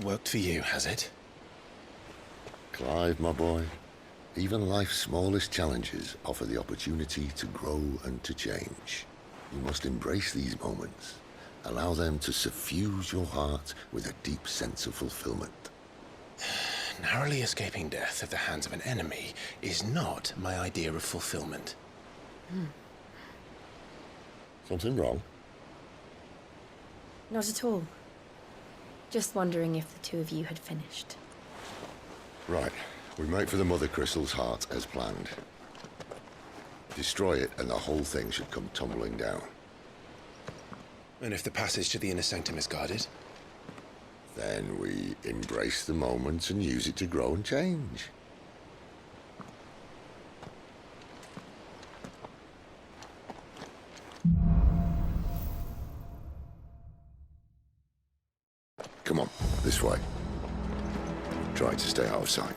[SPEAKER 2] Worked for you, has it?
[SPEAKER 10] Clive, my boy, even life's smallest challenges offer the opportunity to grow and to change. You must embrace these moments. Allow them to suffuse your heart with a deep sense of fulfillment.
[SPEAKER 2] Narrowly escaping death at the hands of an enemy is not my idea of fulfillment.
[SPEAKER 10] Something wrong?
[SPEAKER 21] Not at all. Just wondering if the two of you had finished.
[SPEAKER 10] Right. We make for the Mother Crystal's heart as planned. Destroy it and the whole thing should come tumbling down.
[SPEAKER 2] And if the passage to the inner sanctum is guarded?
[SPEAKER 10] Then we embrace the moment and use it to grow and change. Come on, this way. Try to stay out of sight.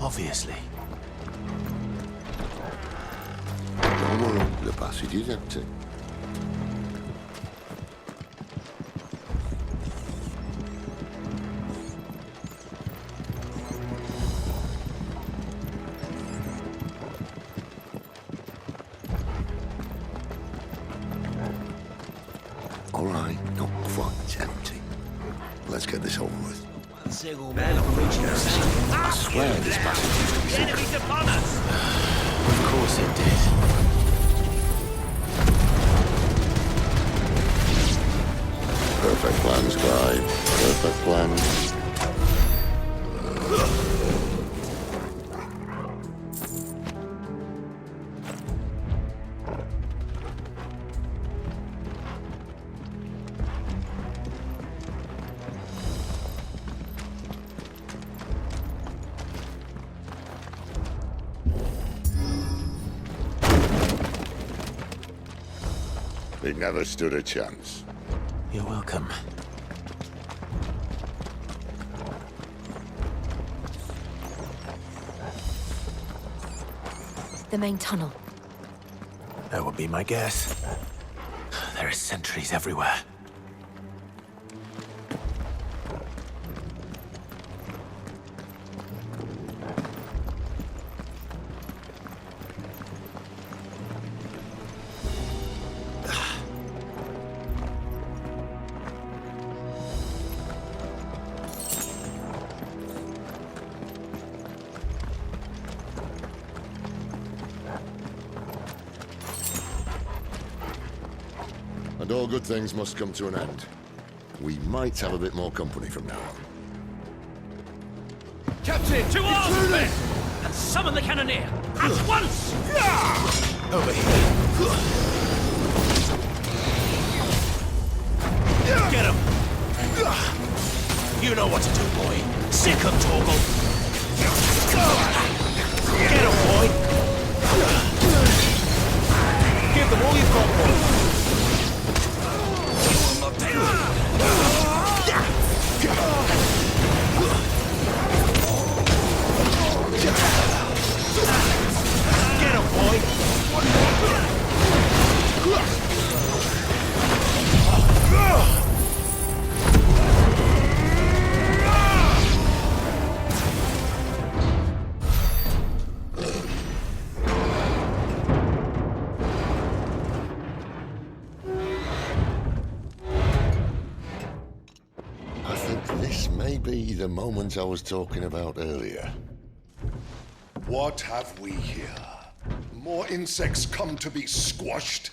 [SPEAKER 2] Obviously.
[SPEAKER 10] Don't worry, the passage is empty. All right, not quite empty. Let's get this over with. I swear this passage used to be secret.
[SPEAKER 2] Of course it did.
[SPEAKER 10] Perfect plans, Clive. Perfect plans. He never stood a chance.
[SPEAKER 2] You're welcome.
[SPEAKER 21] The main tunnel.
[SPEAKER 2] That would be my guess. There are sentries everywhere.
[SPEAKER 10] And all good things must come to an end. We might have a bit more company from now on.
[SPEAKER 13] Captain! To arms, men! And summon the cannoneer! At once!
[SPEAKER 2] Over here. Get him! You know what to do, boy. Sick him, Torgal. Get him, boy! Give them all you've got, boy. Get him, boy!
[SPEAKER 10] I think this may be the moment I was talking about earlier.
[SPEAKER 9] What have we here? More insects come to be squashed?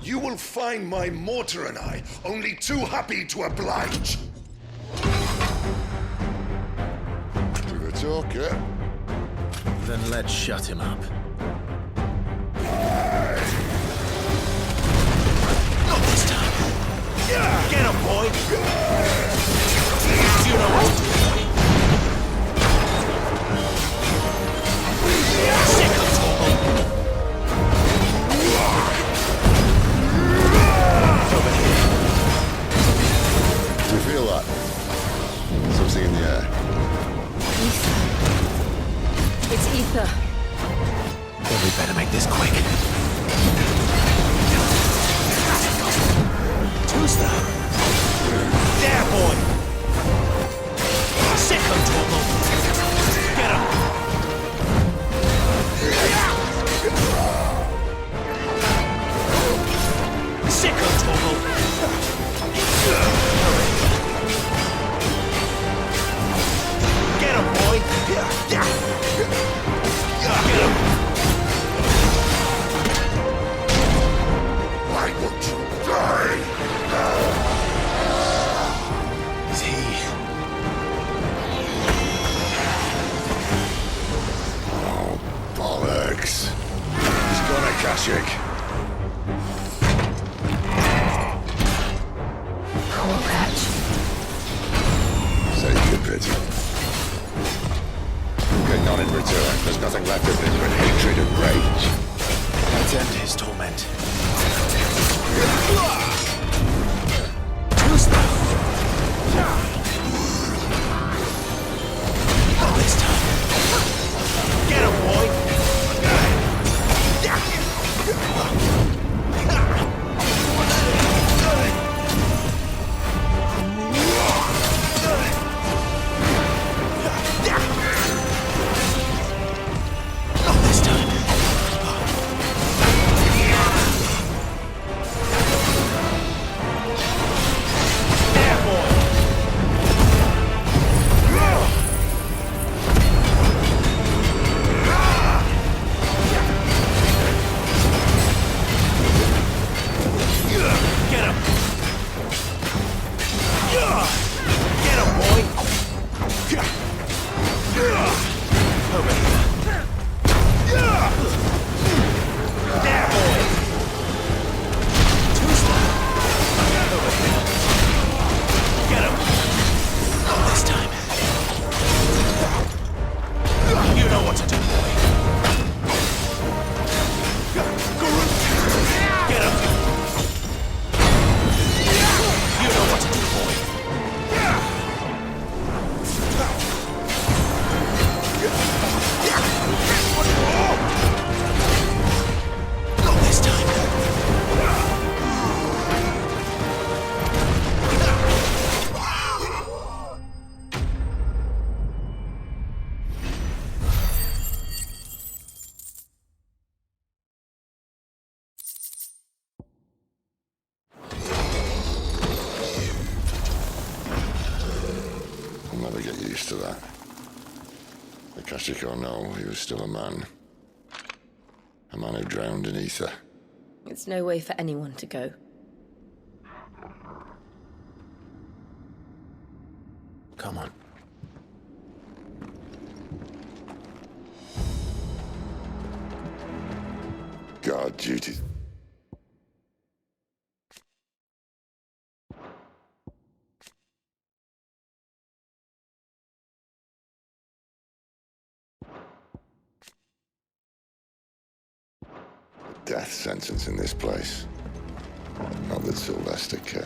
[SPEAKER 9] You will find my mortar and I only too happy to oblige.
[SPEAKER 10] To the talker.
[SPEAKER 2] Then let's shut him up. Not this time. Get him, boy! You know what to do, boy. Sick of talking. Over here.
[SPEAKER 10] Do you feel that? Something in the air.
[SPEAKER 1] Ether. It's ether.
[SPEAKER 2] Then we better make this quick. Tuesday. There, boy. Sick of Torgal. Get him. Sick of Torgal. Get him, boy. Get him.
[SPEAKER 9] Why won't you die?
[SPEAKER 2] Is he?
[SPEAKER 10] Oh, bollocks. He's gonna Kashyyyk.
[SPEAKER 1] Poor wretch.
[SPEAKER 10] Save your pity. Getting on in return, there's nothing left of him but hatred and rage.
[SPEAKER 2] Let's end his torment. Not this time. Get him, boy! Not this time.
[SPEAKER 10] never get used to that. Akashic or no, he was still a man. A man who drowned in ether.
[SPEAKER 1] It's no way for anyone to go.
[SPEAKER 2] Come on.
[SPEAKER 10] Guard duty. Death sentence in this place. Not that Sylvester cares.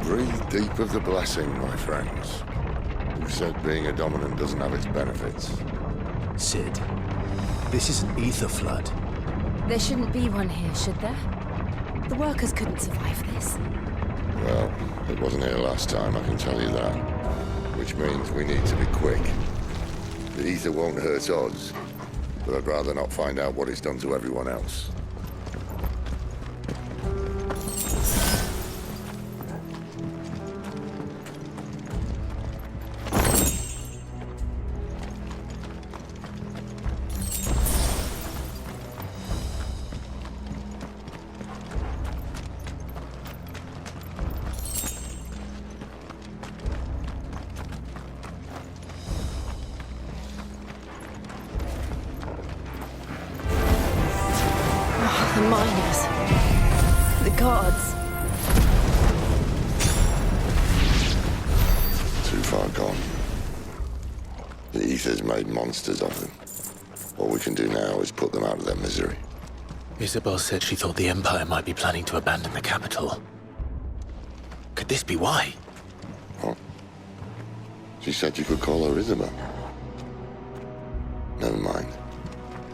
[SPEAKER 10] Breathe deep of the blessing, my friends. Who said being a dominant doesn't have its benefits?
[SPEAKER 2] Sid, this is an ether flood.
[SPEAKER 1] There shouldn't be one here, should there? The workers couldn't survive this.
[SPEAKER 10] Well, it wasn't here last time, I can tell you that. Which means we need to be quick. The ether won't hurt us, but I'd rather not find out what it's done to everyone else.
[SPEAKER 1] The miners. The guards.
[SPEAKER 10] Too far gone. The ether's made monsters of them. All we can do now is put them out of their misery.
[SPEAKER 2] Isabel said she thought the Empire might be planning to abandon the capital. Could this be why?
[SPEAKER 10] What? She said you could call her Isabel. Never mind.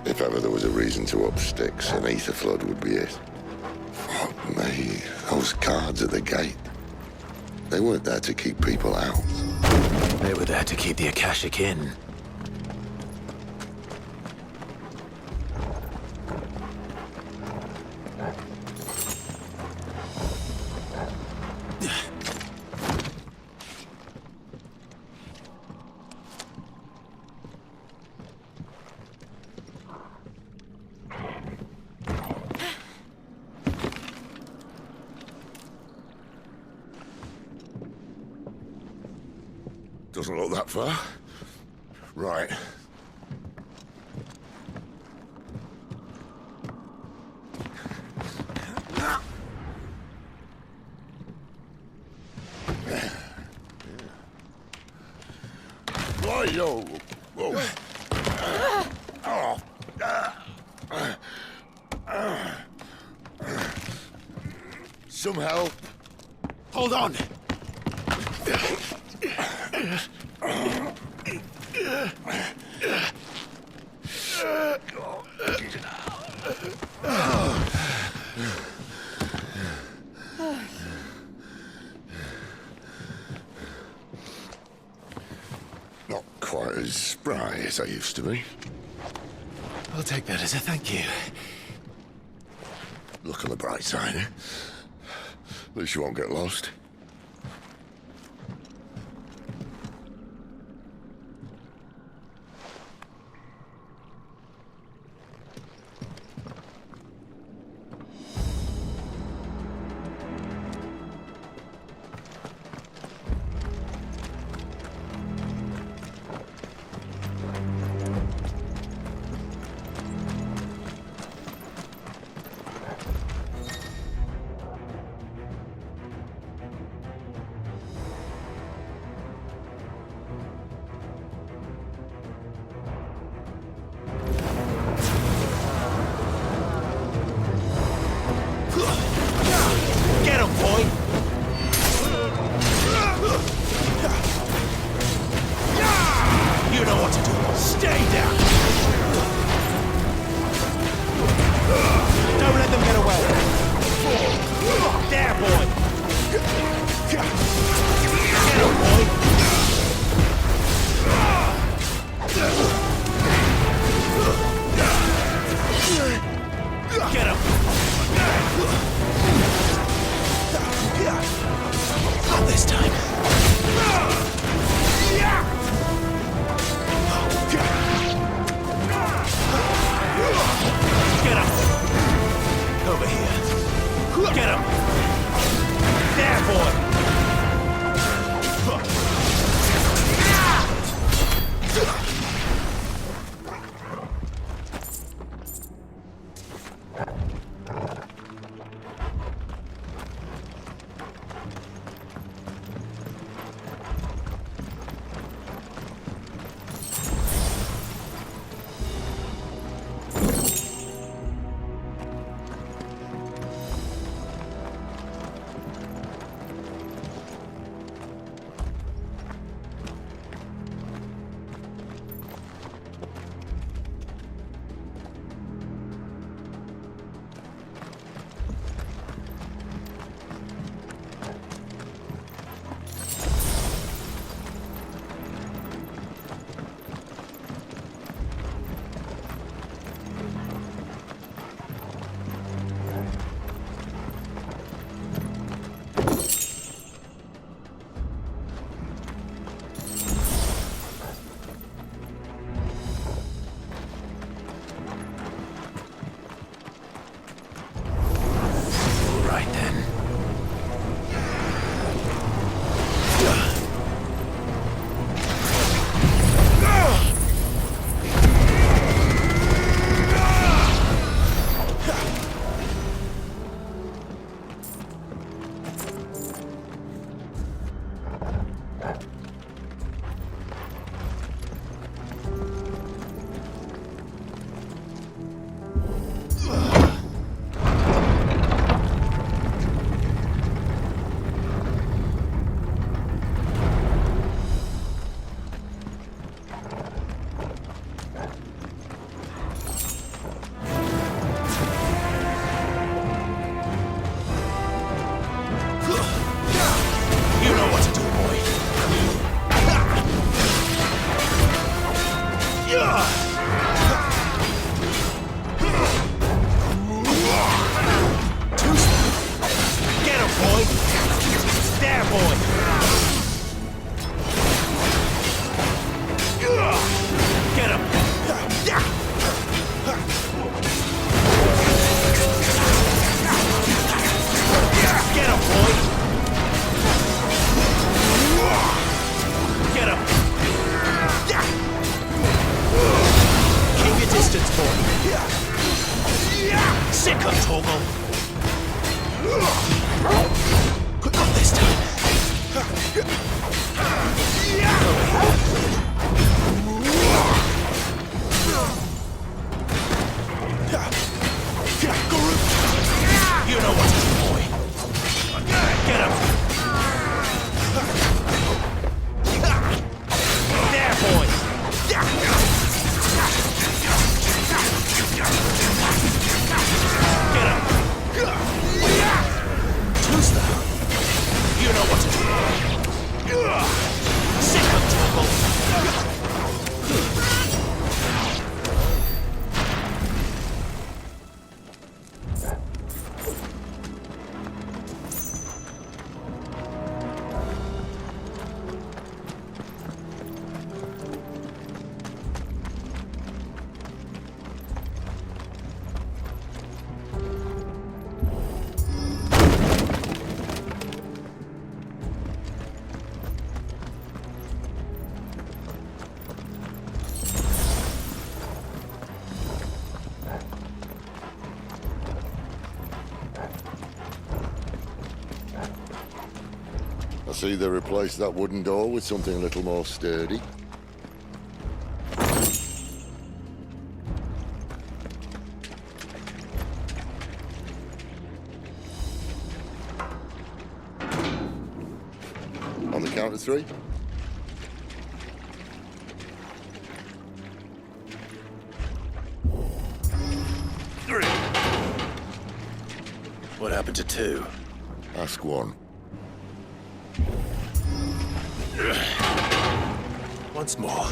[SPEAKER 10] If ever there was a reason to up sticks, an ether flood would be it. Fuck me, those guards at the gate. They weren't there to keep people out.
[SPEAKER 2] They were there to keep the Akashic in.
[SPEAKER 10] Doesn't look that far. Right. Why-yo! Whoa. Some help.
[SPEAKER 2] Hold on!
[SPEAKER 10] Not quite as spry as I used to be.
[SPEAKER 2] I'll take that as a thank you.
[SPEAKER 10] Look on the bright side, eh? At least you won't get lost.
[SPEAKER 8] Get him, boy! There, boy! Get him! Get him, boy! Get him! Keep your distance, boy! Sick of Toggle! Not this time! You know what to do, boy! Get him! There, boy! Get him! Tooster! You know what to do! Sick of trouble!
[SPEAKER 10] I see they replaced that wooden door with something a little more sturdy. On the count of three.
[SPEAKER 2] What happened to two?
[SPEAKER 10] Ask one.
[SPEAKER 2] Once more.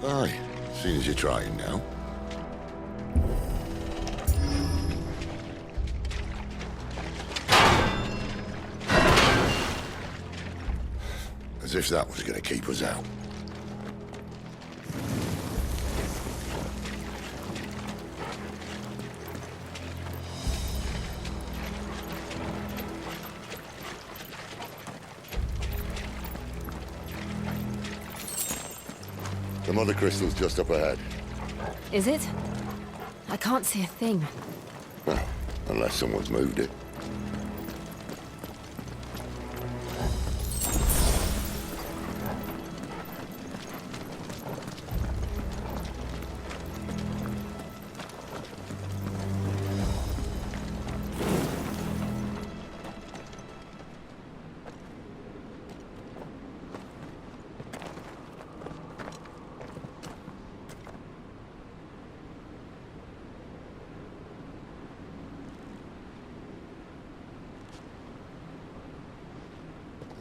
[SPEAKER 10] Aye, seeing as you're trying now. As if that was going to keep us out. The mother crystal's just up ahead.
[SPEAKER 1] Is it? I can't see a thing.
[SPEAKER 10] Well, unless someone's moved it.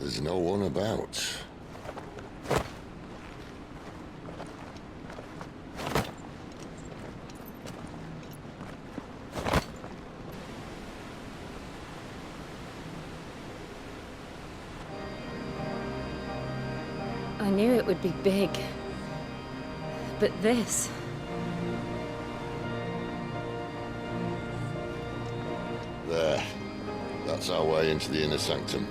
[SPEAKER 10] There's no one about.
[SPEAKER 1] I knew it would be big. But this...
[SPEAKER 10] There. That's our way into the inner sanctum.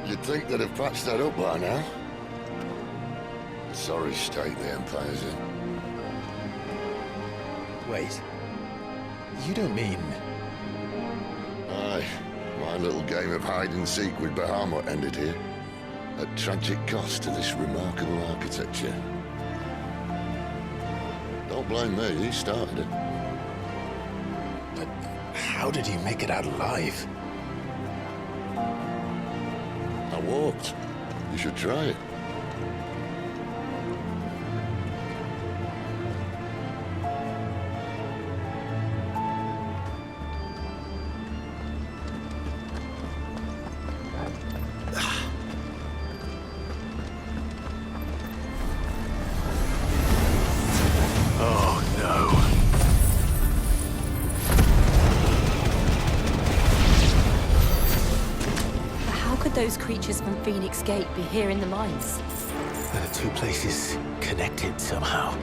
[SPEAKER 10] You'd think they'd have patched that up by now. Sorry state the Empire's in.
[SPEAKER 2] Wait. You don't mean...
[SPEAKER 10] Aye. My little game of hide-and-seek with Bahamut ended here. At tragic cost to this remarkable architecture. Don't blame me, he started it.
[SPEAKER 2] But how did he make it out alive?
[SPEAKER 10] I walked. You should try it.
[SPEAKER 1] those creatures from Phoenix Gate be here in the mines?
[SPEAKER 2] Are the two places connected somehow?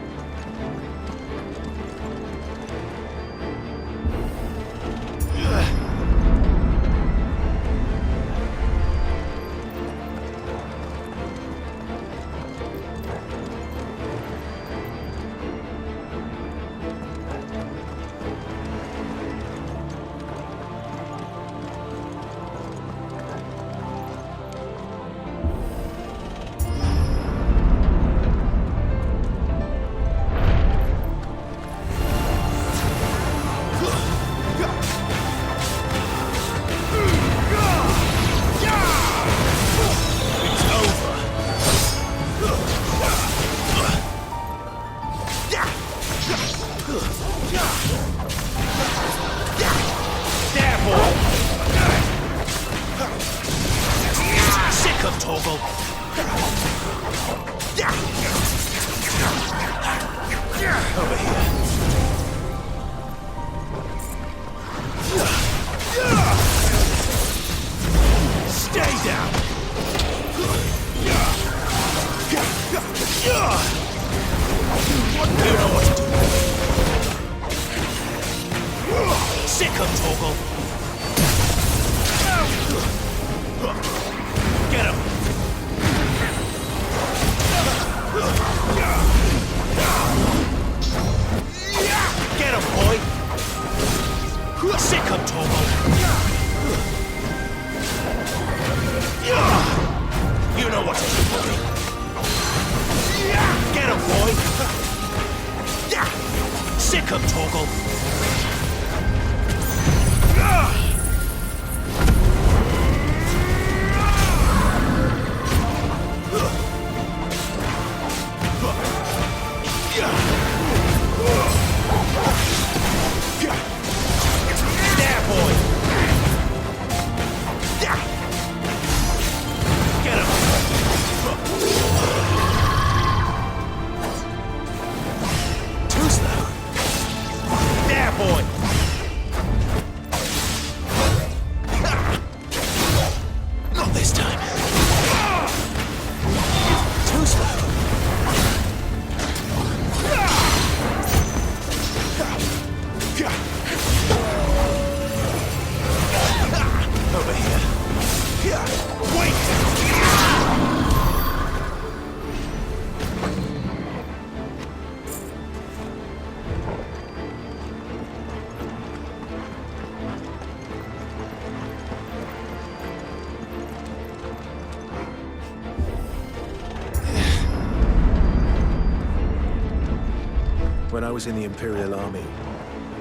[SPEAKER 2] When I was in the Imperial Army,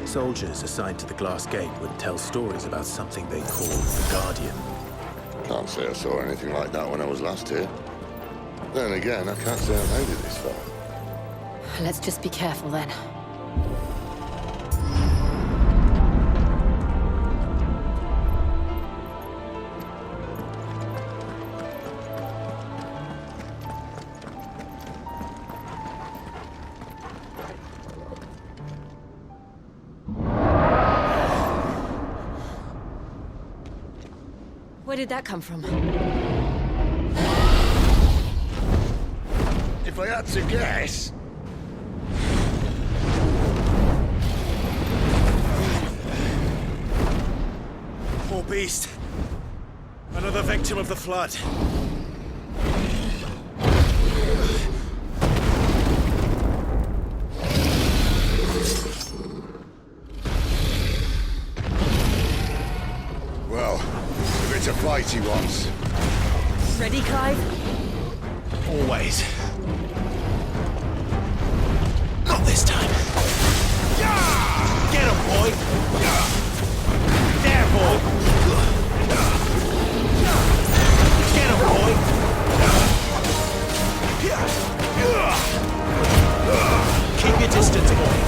[SPEAKER 2] soldiers assigned to the Glass Gate would tell stories about something they called the Guardian.
[SPEAKER 10] Can't say I saw anything like that when I was last here. Then again, I can't say I've made it this far.
[SPEAKER 1] Let's just be careful then. Where did that come from?
[SPEAKER 10] If I had to guess...
[SPEAKER 2] Poor beast. Another victim of the flood.
[SPEAKER 10] Well, if it's a fight he wants.
[SPEAKER 1] Ready, Clive?
[SPEAKER 2] Always. Not this time. Get him, boy! There, boy! Get him, boy! Keep your distance, boy.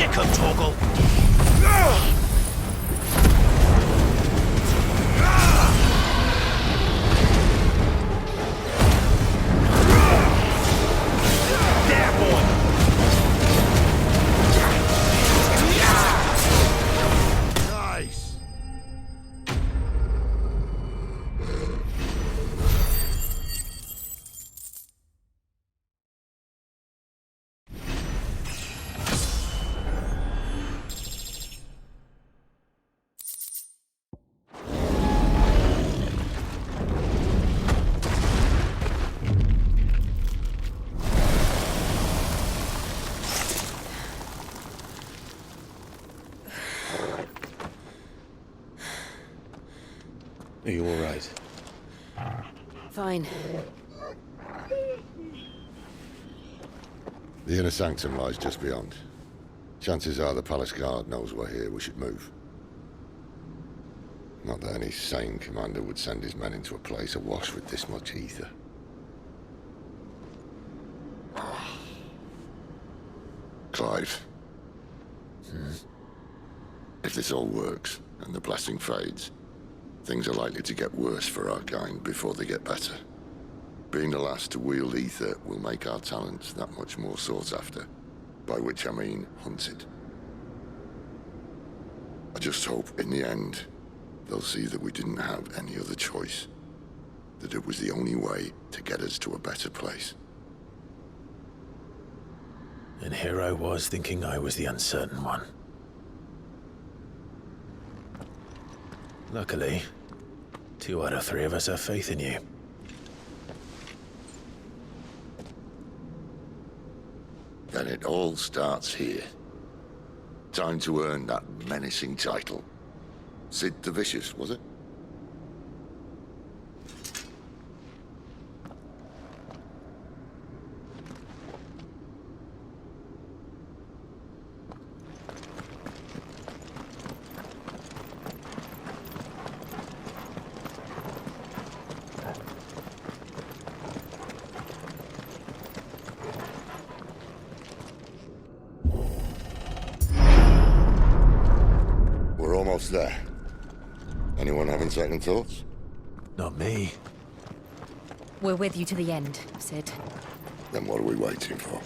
[SPEAKER 8] dick of Torgal! There, boy!
[SPEAKER 10] Nice!
[SPEAKER 2] Are you all right?
[SPEAKER 1] Fine.
[SPEAKER 10] The inner sanctum lies just beyond. Chances are the palace guard knows we're here. We should move. Not that any sane commander would send his men into a place awash with this much ether. Clive. If this all works, and the blessing fades, things are likely to get worse for our kind before they get better. Being the last to wield ether will make our talents that much more sought after, by which I mean hunted. I just hope, in the end, they'll see that we didn't have any other choice, that it was the only way to get us to a better place.
[SPEAKER 2] And here I was thinking I was the uncertain one. Luckily, 2 out of 3 of us have faith in you.
[SPEAKER 10] Then it all starts here. Time to earn that menacing title. Sid the Vicious, was it? Almost there. Anyone having second thoughts?
[SPEAKER 2] Not me.
[SPEAKER 21] We're with you to the end, Sid.
[SPEAKER 10] Then what are we waiting for?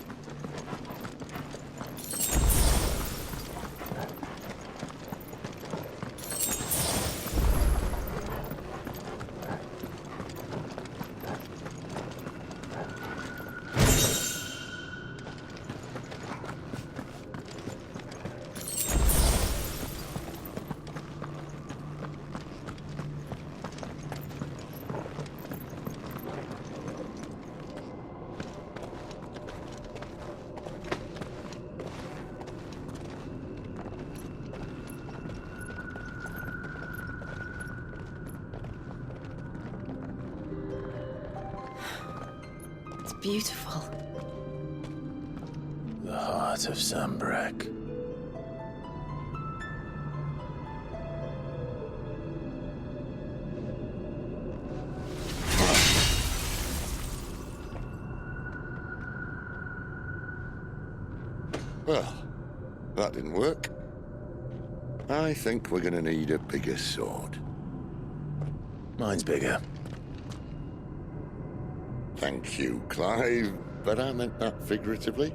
[SPEAKER 1] Beautiful.
[SPEAKER 2] The heart of Sambrek.
[SPEAKER 10] Well, that didn't work. I think we're gonna need a bigger sword.
[SPEAKER 2] Mine's bigger.
[SPEAKER 10] Thank you, Clive, but I meant that figuratively.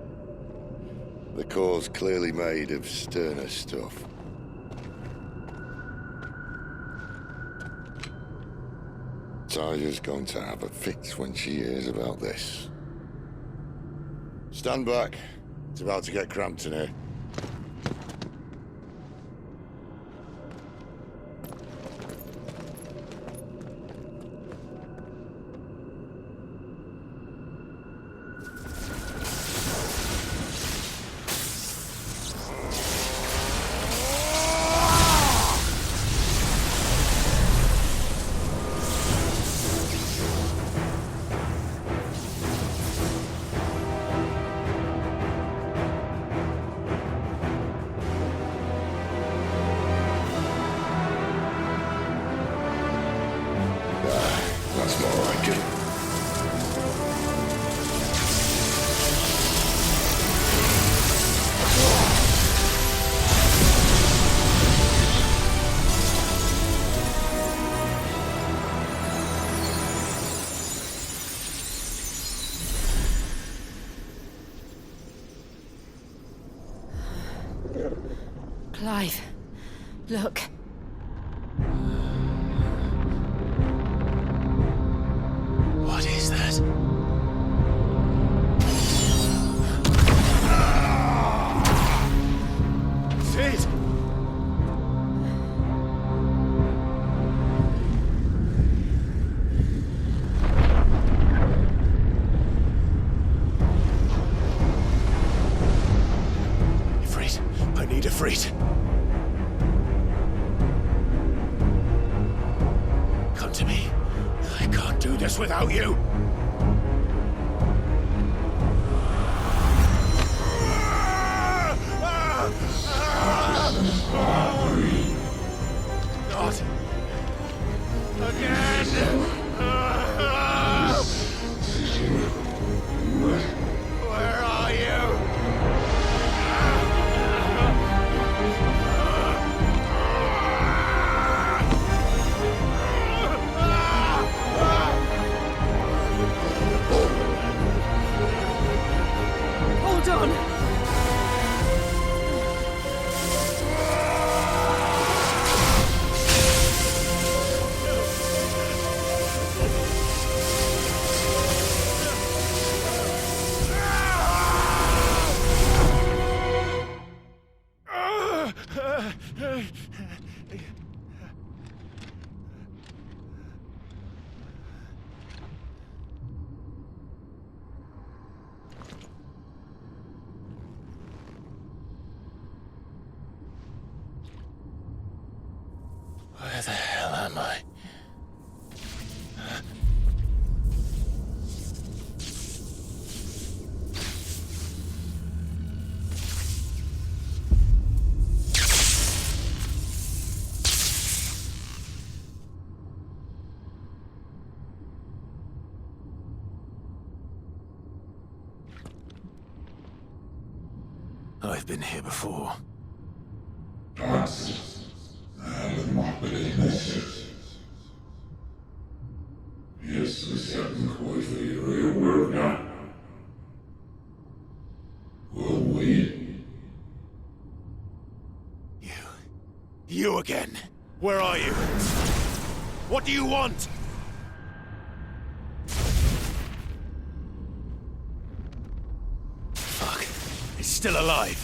[SPEAKER 10] The core's clearly made of sterner stuff. Tyler's going to have a fit when she hears about this. Stand back. It's about to get cramped in here.
[SPEAKER 1] Clive, look.
[SPEAKER 2] What is that? Sid! Ifrit, I need Ifrit. Come to me. I can't do this without you. Not again. Where are you?
[SPEAKER 1] Hold on.
[SPEAKER 2] Where the hell am I? I've been here before. You again. Where are you? What do you want? Fuck. It's still alive.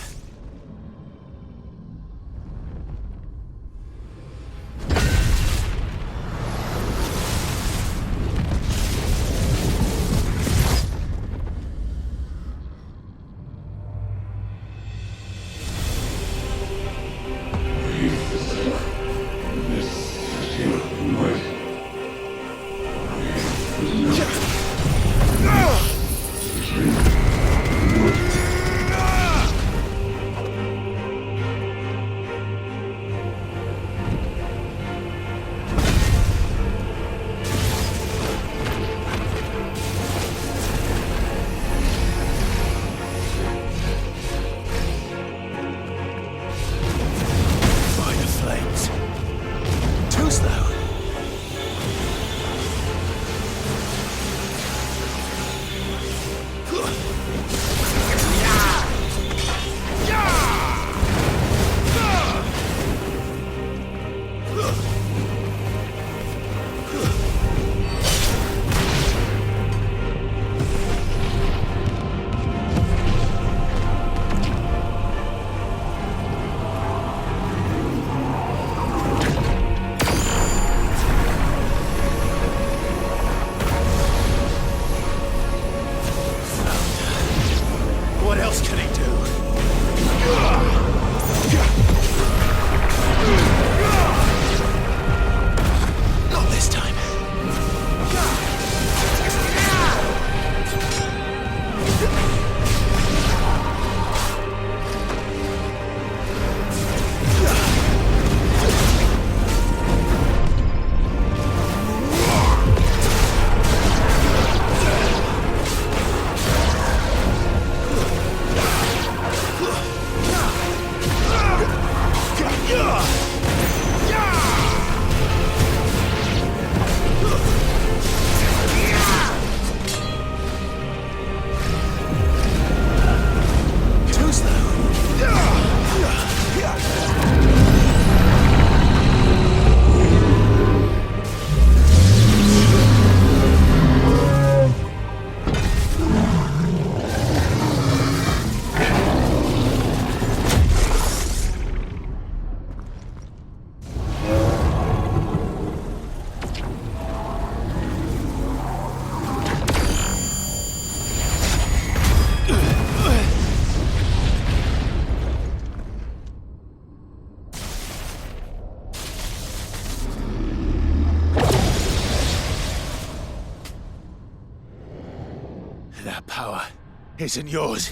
[SPEAKER 2] isn't yours.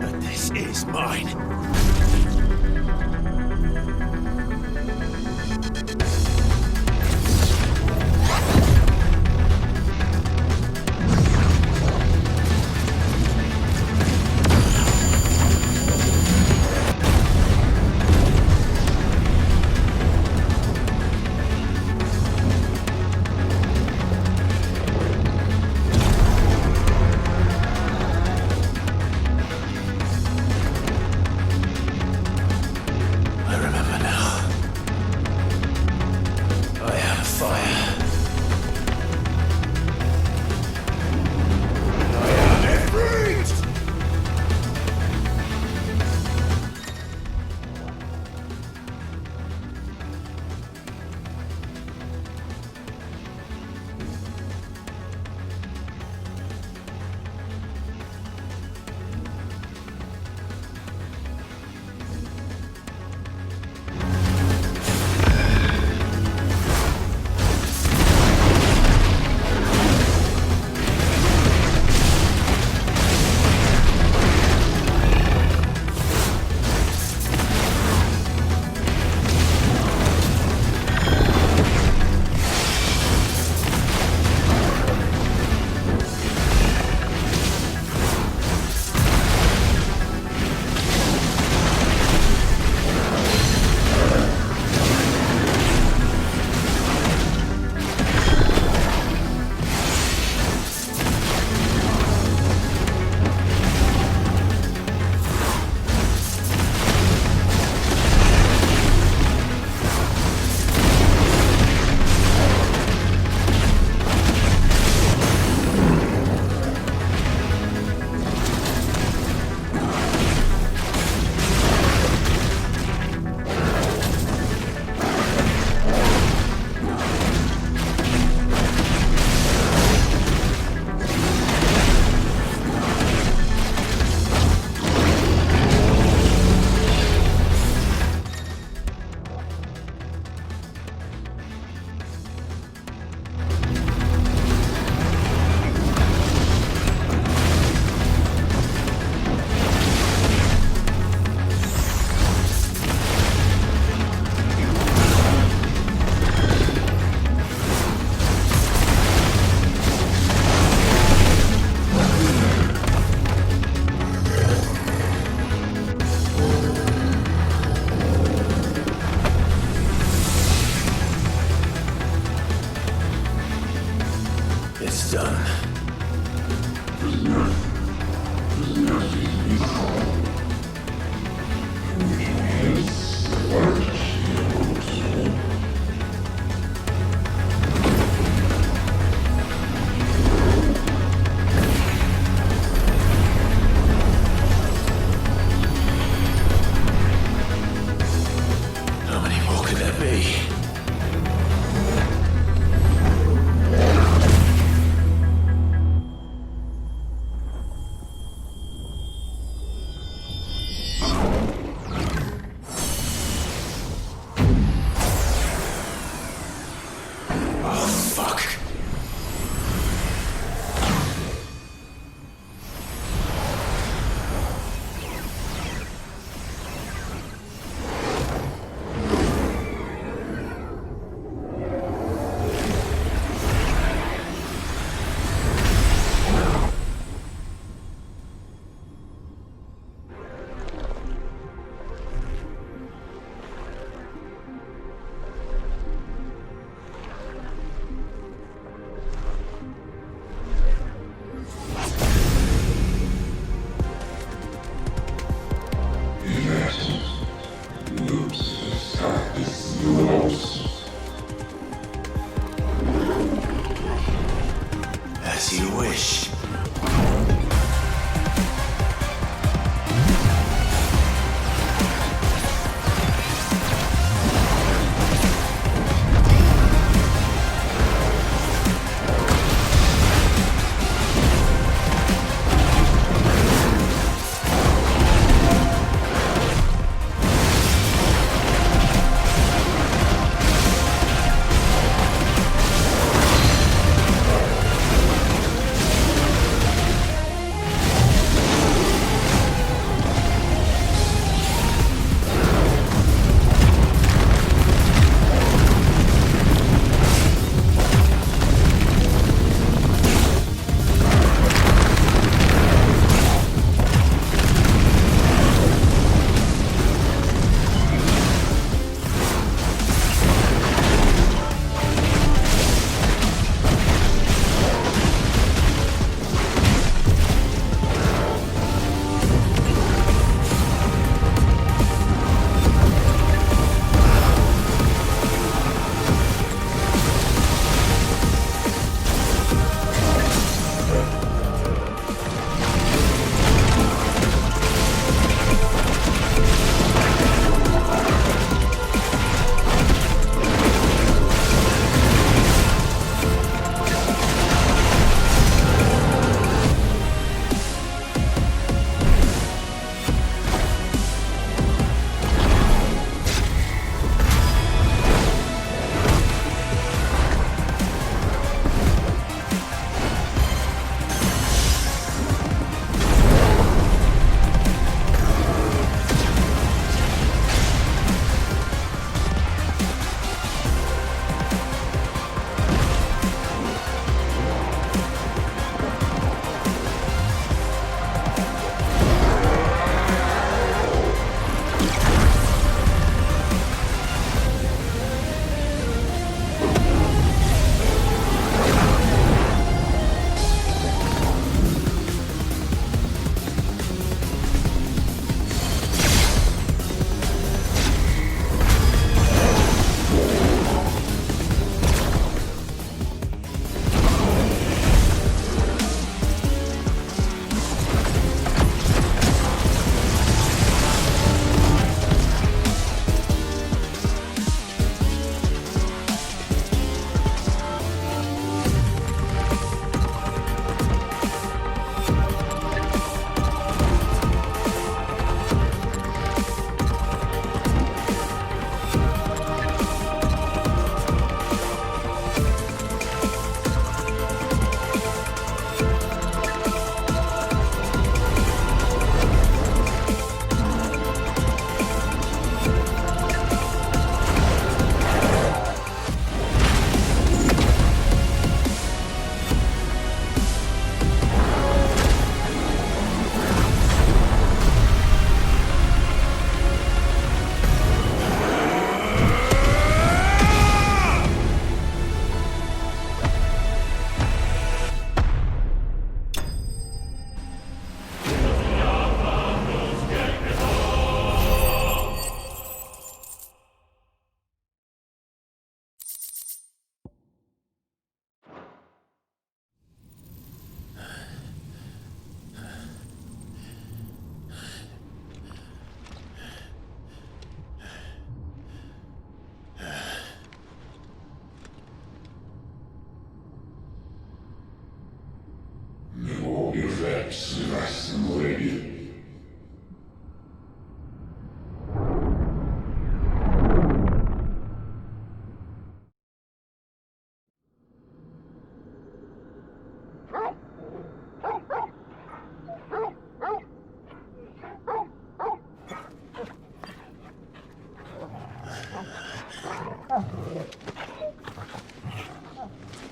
[SPEAKER 2] But this is mine. I remember now. I am fire. I am Ifrit! It's done. How many more could there be?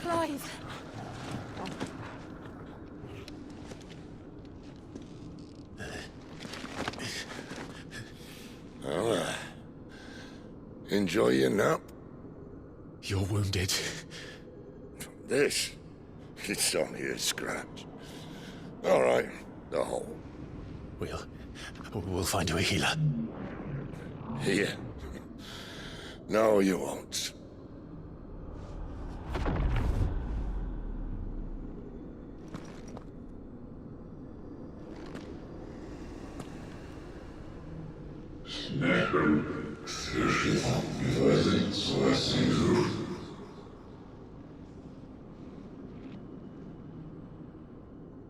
[SPEAKER 1] Clive!
[SPEAKER 10] Well, enjoy your nap?
[SPEAKER 2] You're wounded.
[SPEAKER 10] This? It's only a scratch. All right, the hole.
[SPEAKER 2] We'll find you a healer.
[SPEAKER 10] Here? No, you won't.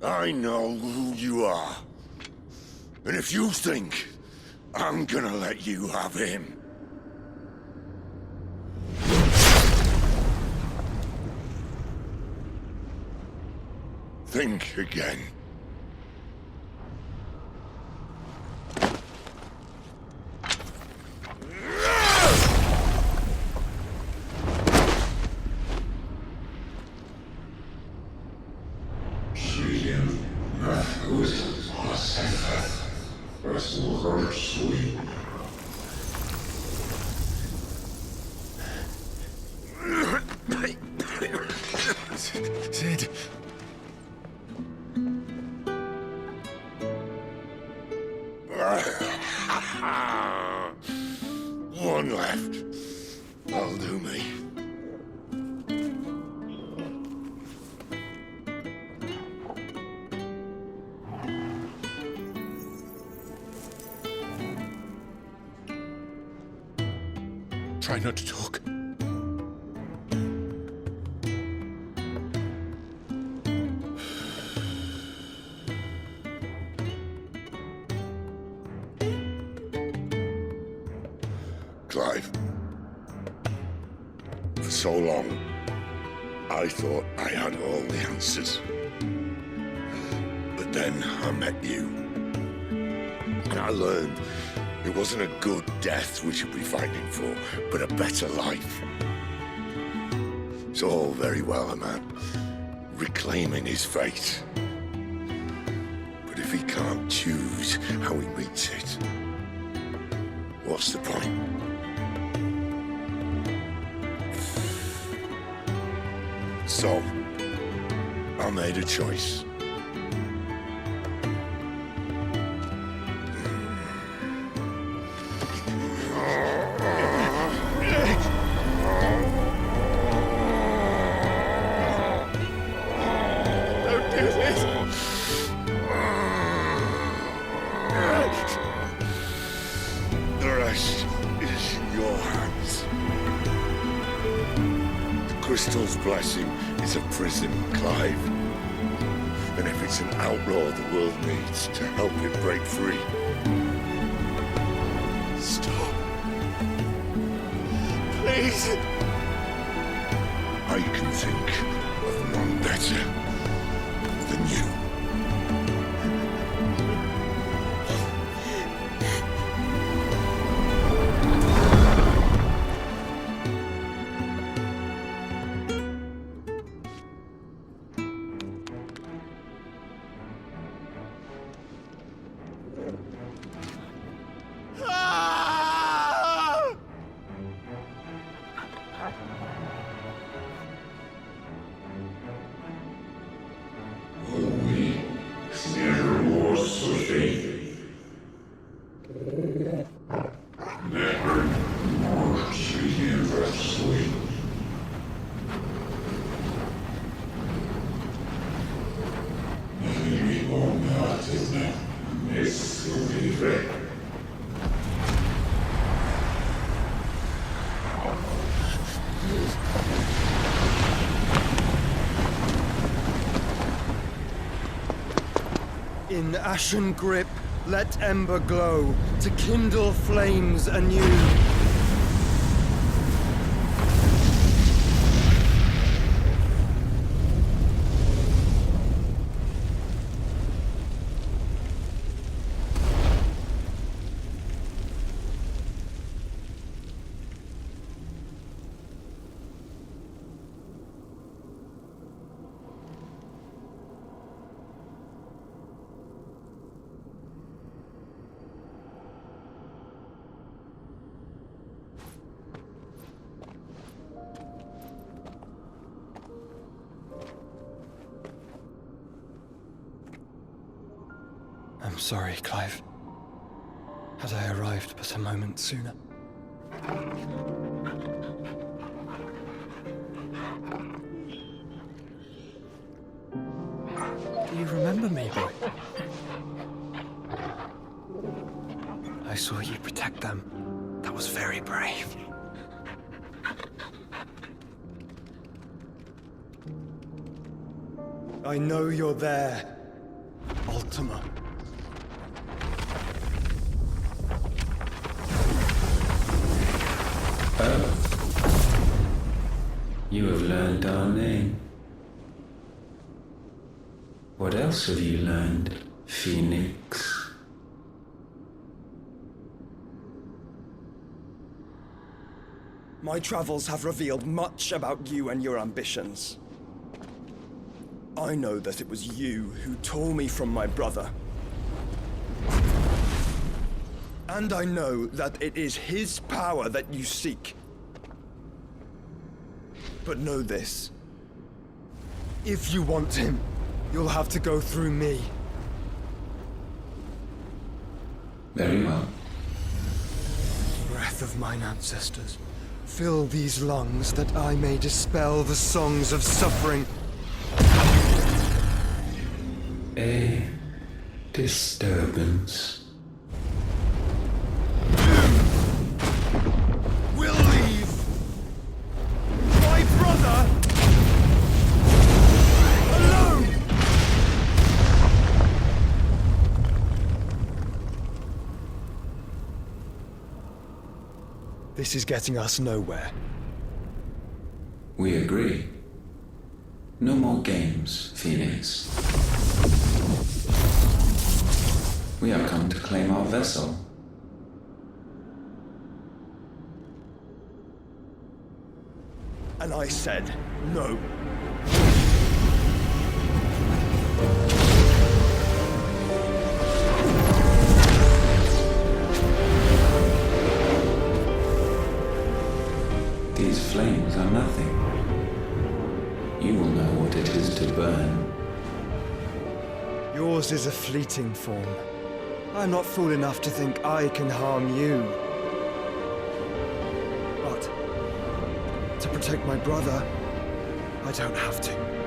[SPEAKER 10] I know who you are. And if you think I'm gonna let you have him... think again.
[SPEAKER 2] Sid.
[SPEAKER 10] One left. That'll do me.
[SPEAKER 2] Try not to talk.
[SPEAKER 10] Clive. For so long, I thought I had all the answers. But then I met you. And I learned it wasn't a good death we should be fighting for, but a better life. It's all very well, a man reclaiming his fate. But if he can't choose how he meets it, what's the point? So, I made a choice.
[SPEAKER 2] Don't do this!
[SPEAKER 10] The rest is in your hands. The crystal's blessing is a prison, Clive. And if it's an outlaw the world needs to help it break free...
[SPEAKER 2] Stop. Please.
[SPEAKER 10] I can think of none better than you.
[SPEAKER 12] In ashen grip, let ember glow, to kindle flames anew. I'm sorry, Clive. Had I arrived but a moment sooner. Do you remember me, boy? I saw you protect them. That was very brave. I know you're there, Ultima.
[SPEAKER 15] You have learned our name. What else have you learned, Phoenix?
[SPEAKER 12] My travels have revealed much about you and your ambitions. I know that it was you who tore me from my brother. And I know that it is his power that you seek. But know this. If you want him, you'll have to go through me.
[SPEAKER 15] Very well.
[SPEAKER 12] Breath of mine ancestors, fill these lungs that I may dispel the songs of suffering.
[SPEAKER 15] A disturbance.
[SPEAKER 12] We'll leave! My brother! Alone! This is getting us nowhere.
[SPEAKER 15] We agree. No more games, Phoenix. We have come to claim our vessel.
[SPEAKER 12] And I said no.
[SPEAKER 15] These flames are nothing. You will know what it is to burn.
[SPEAKER 12] Yours is a fleeting form. I'm not fool enough to think I can harm you. But to protect my brother, I don't have to.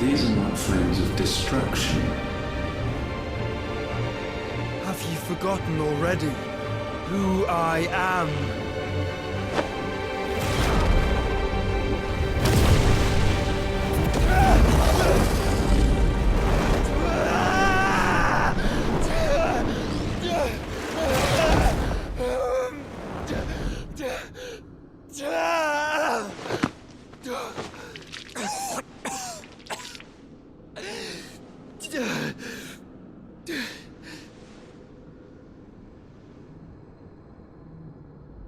[SPEAKER 15] These are not flames of destruction.
[SPEAKER 12] Have you forgotten already who I am?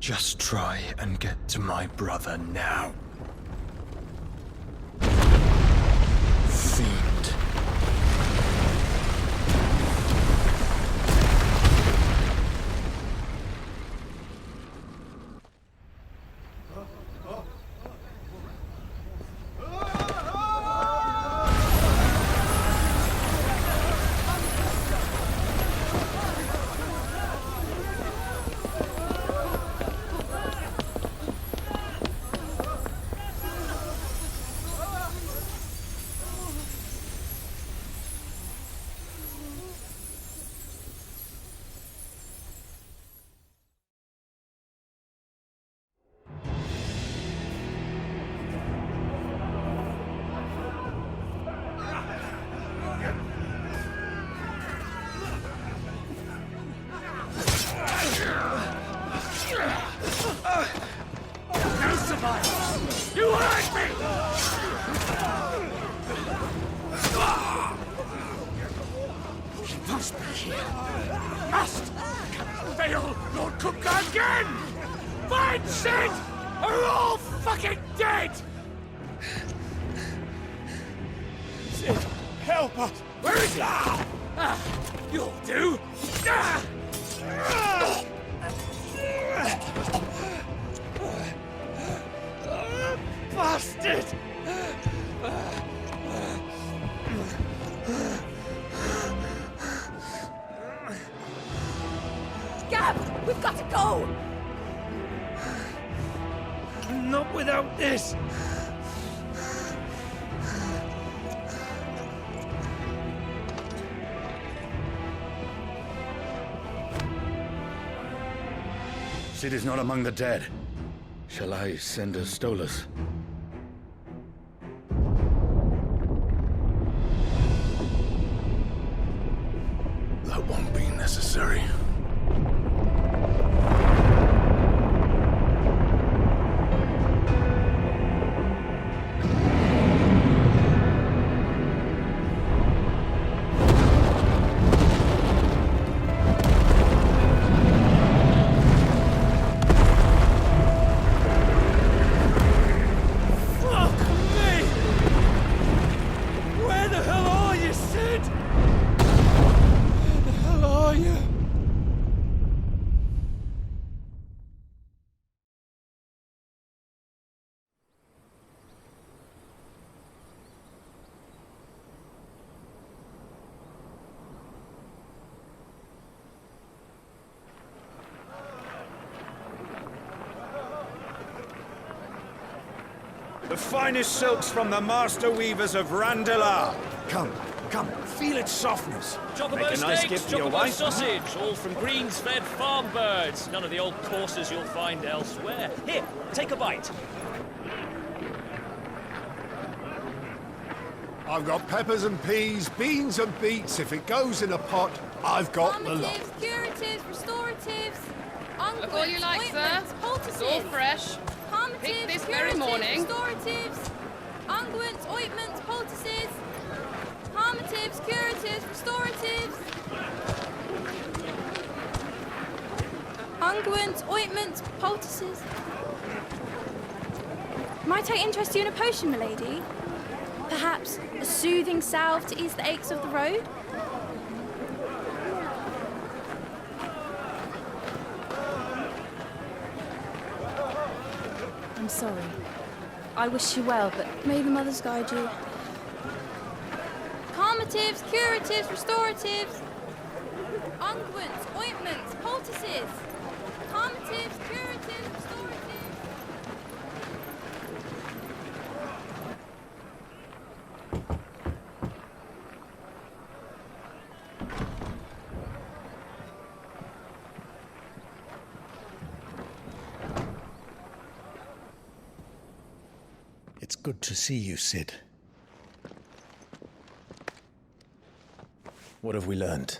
[SPEAKER 12] Just try and get to my brother now. Fiend.
[SPEAKER 5] Must fail Lord Kupka again! Find Sid! Or we're all fucking dead!
[SPEAKER 14] Sid, help us!
[SPEAKER 5] Where is he? You'll do!
[SPEAKER 14] Bastard!
[SPEAKER 21] Gab, we've got to go!
[SPEAKER 14] Not without this!
[SPEAKER 9] Sid is not among the dead. Shall I send a Stolas? That won't be necessary.
[SPEAKER 16] The finest silks from the master weavers of Randalar.
[SPEAKER 18] Come, feel its softness.
[SPEAKER 16] Make a nice gift for your wife.
[SPEAKER 23] Sausage, all from greens-fed farm birds. None of the old courses you'll find elsewhere. Here, take a bite.
[SPEAKER 18] I've got peppers and peas, beans and beets. If it goes in a pot, I've got the lot.
[SPEAKER 24] Curatives, restoratives, unguents,
[SPEAKER 25] Look all you like, sir.
[SPEAKER 24] poultices.
[SPEAKER 25] It's all fresh.
[SPEAKER 24] Picked
[SPEAKER 25] this very morning.
[SPEAKER 24] Restoratives, unguents, ointments, poultices. Harmatives, curatives, restoratives. Unguents, ointments, poultices. Might I interest you in a potion, milady? Perhaps a soothing salve to ease the aches of the road? I'm sorry. I wish you well, but may the mothers guide you. Calmatives, curatives, restoratives. Unguents, ointments, poultices. Calmatives, curatives, restoratives.
[SPEAKER 18] It's good to see you, Sid.
[SPEAKER 2] What have we learned?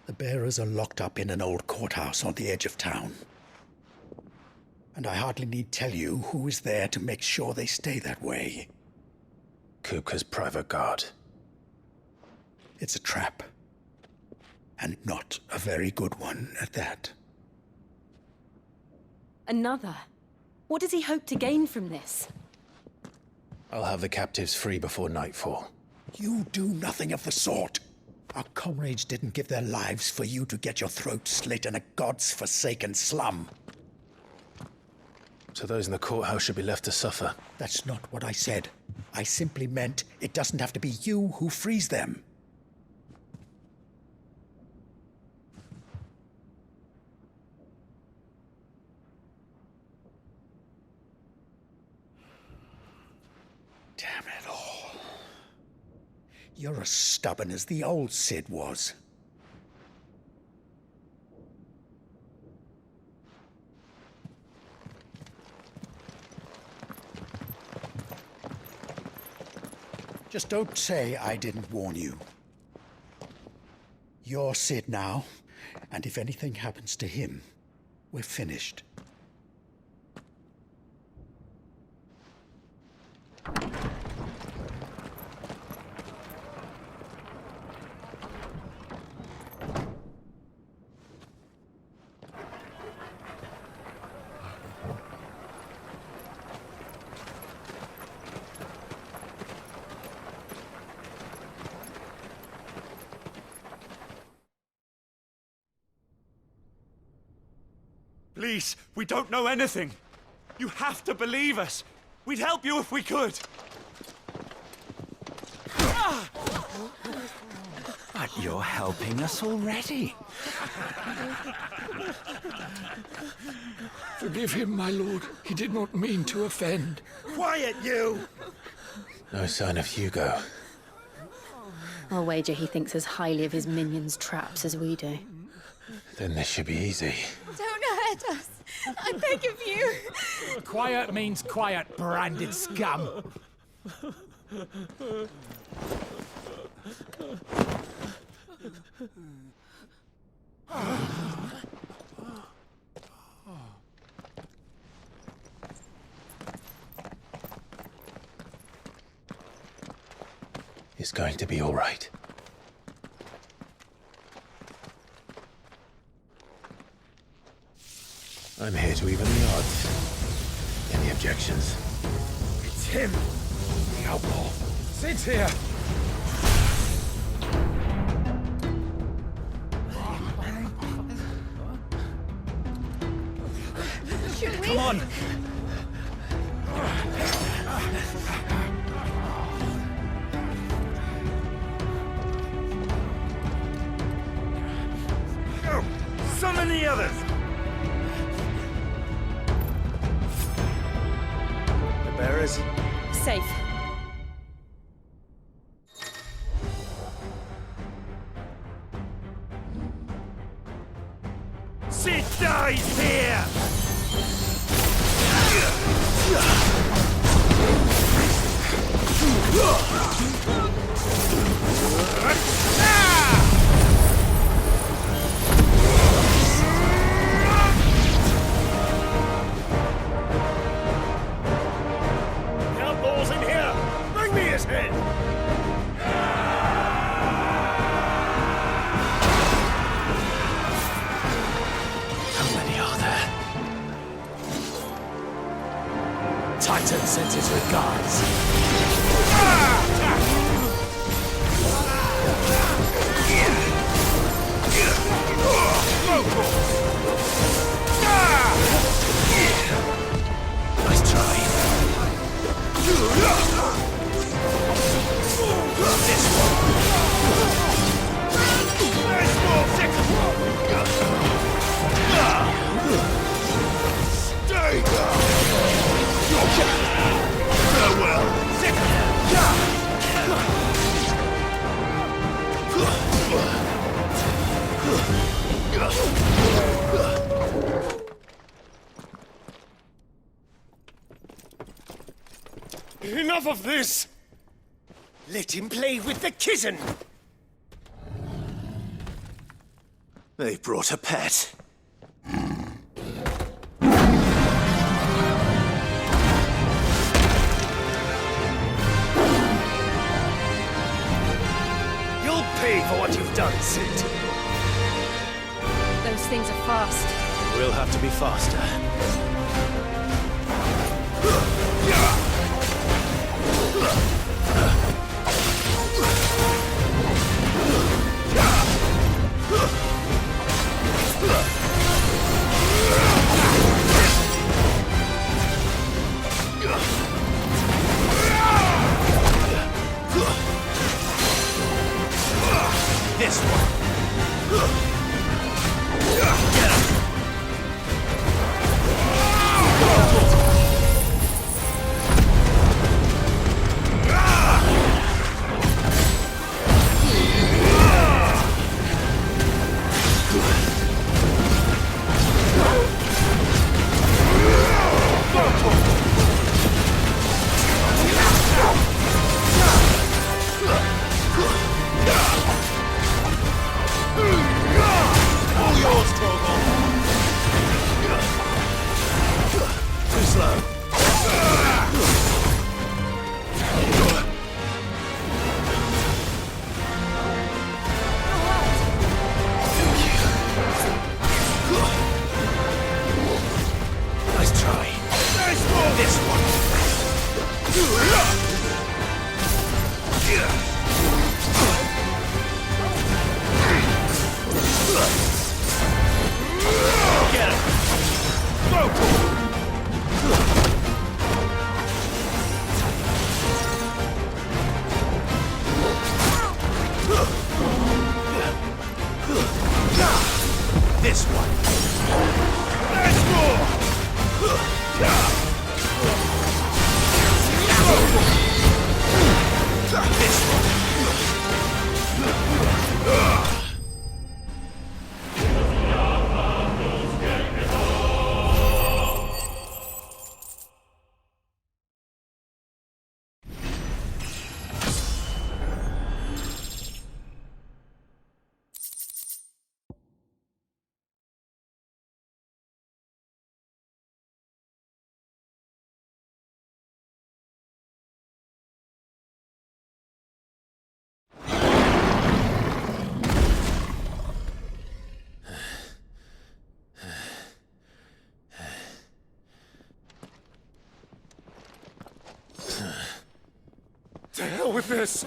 [SPEAKER 18] The bearers are locked up in an old courthouse on the edge of town. And I hardly need tell you who is there to make sure they stay that way.
[SPEAKER 2] Kupka's private guard.
[SPEAKER 18] It's a trap. And not a very good one at that.
[SPEAKER 1] Another? What does he hope to gain from this?
[SPEAKER 2] I'll have the captives free before nightfall.
[SPEAKER 18] You do nothing of the sort. Our comrades didn't give their lives for you to get your throat slit in a god's forsaken slum.
[SPEAKER 2] So those in the courthouse should be left to suffer.
[SPEAKER 18] That's not what I said. I simply meant it doesn't have to be you who frees them. Damn it all. You're as stubborn as the old Sid was. Just don't say I didn't warn you. You're Sid now, and if anything happens to him, we're finished.
[SPEAKER 16] Please, we don't know anything. You have to believe us. We'd help you if we could.
[SPEAKER 8] But you're helping us already.
[SPEAKER 4] Forgive him, my lord. He did not mean to offend.
[SPEAKER 12] Quiet, you!
[SPEAKER 2] No sign of Hugo.
[SPEAKER 21] I'll wager he thinks as highly of his minions' traps as we do.
[SPEAKER 2] Then this should be easy.
[SPEAKER 24] Don't hurt us. I beg of you.
[SPEAKER 4] Quiet means quiet, branded scum.
[SPEAKER 2] It's going to be all right. I'm here to even the odds. Any objections?
[SPEAKER 4] It's him, the outlaw. Sit here.
[SPEAKER 24] Should we?
[SPEAKER 4] Come on.
[SPEAKER 16] Go! Summon the others! The bearers?
[SPEAKER 21] Safe.
[SPEAKER 16] Sid dies here! Outlaws in here! Bring me his head!
[SPEAKER 2] How many are there?
[SPEAKER 4] Titan sends his regards.
[SPEAKER 2] Nice try.
[SPEAKER 16] This one! Nice ball! Second one! Stay down! Farewell! Enough of this! Let him play with the kitten!
[SPEAKER 2] They've brought a pet.
[SPEAKER 16] You'll pay for what you've done, Sid.
[SPEAKER 21] Those things are fast.
[SPEAKER 2] We'll have to be faster.
[SPEAKER 16] This one. Get him. All yours, Trogon. Too slow.
[SPEAKER 2] Nice try.
[SPEAKER 16] Nice ball.
[SPEAKER 2] This one.
[SPEAKER 16] Get him.
[SPEAKER 14] To hell with this!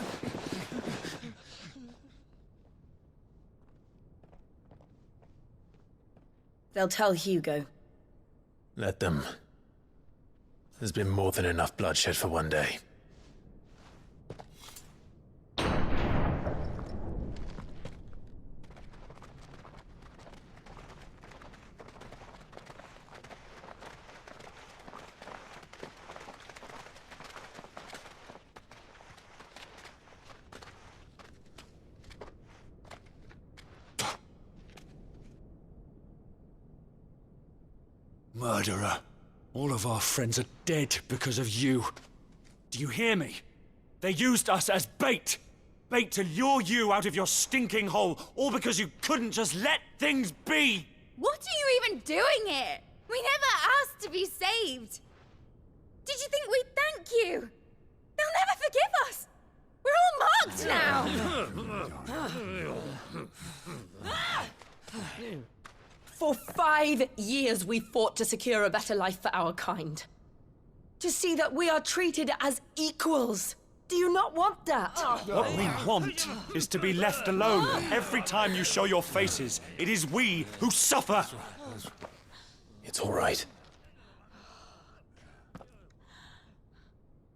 [SPEAKER 6] They'll tell Hugo.
[SPEAKER 2] Let them. There's been more than enough bloodshed for one day.
[SPEAKER 16] Murderer. All of our friends are dead because of you. Do you hear me? They used us as bait. Bait to lure you out of your stinking hole, all because you couldn't just let things be.
[SPEAKER 24] What are you even doing here? We never asked to be saved. Did you think we'd thank you? They'll never forgive us. We're all marked now.
[SPEAKER 6] For 5 years we fought to secure a better life for our kind. To see that we are treated as equals. Do you not want that?
[SPEAKER 16] What we want is to be left alone. Every time you show your faces, it is we who suffer.
[SPEAKER 2] It's all right.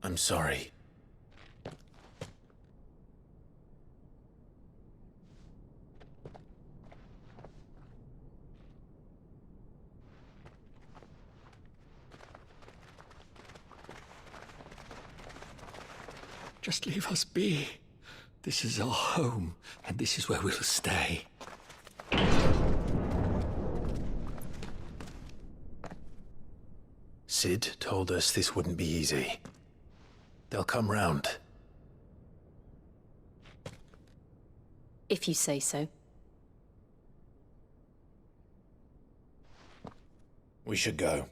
[SPEAKER 2] I'm sorry.
[SPEAKER 18] Just leave us be. This is our home, and this is where we'll stay.
[SPEAKER 2] Sid told us this wouldn't be easy. They'll come round.
[SPEAKER 1] If you say so.
[SPEAKER 2] We should go.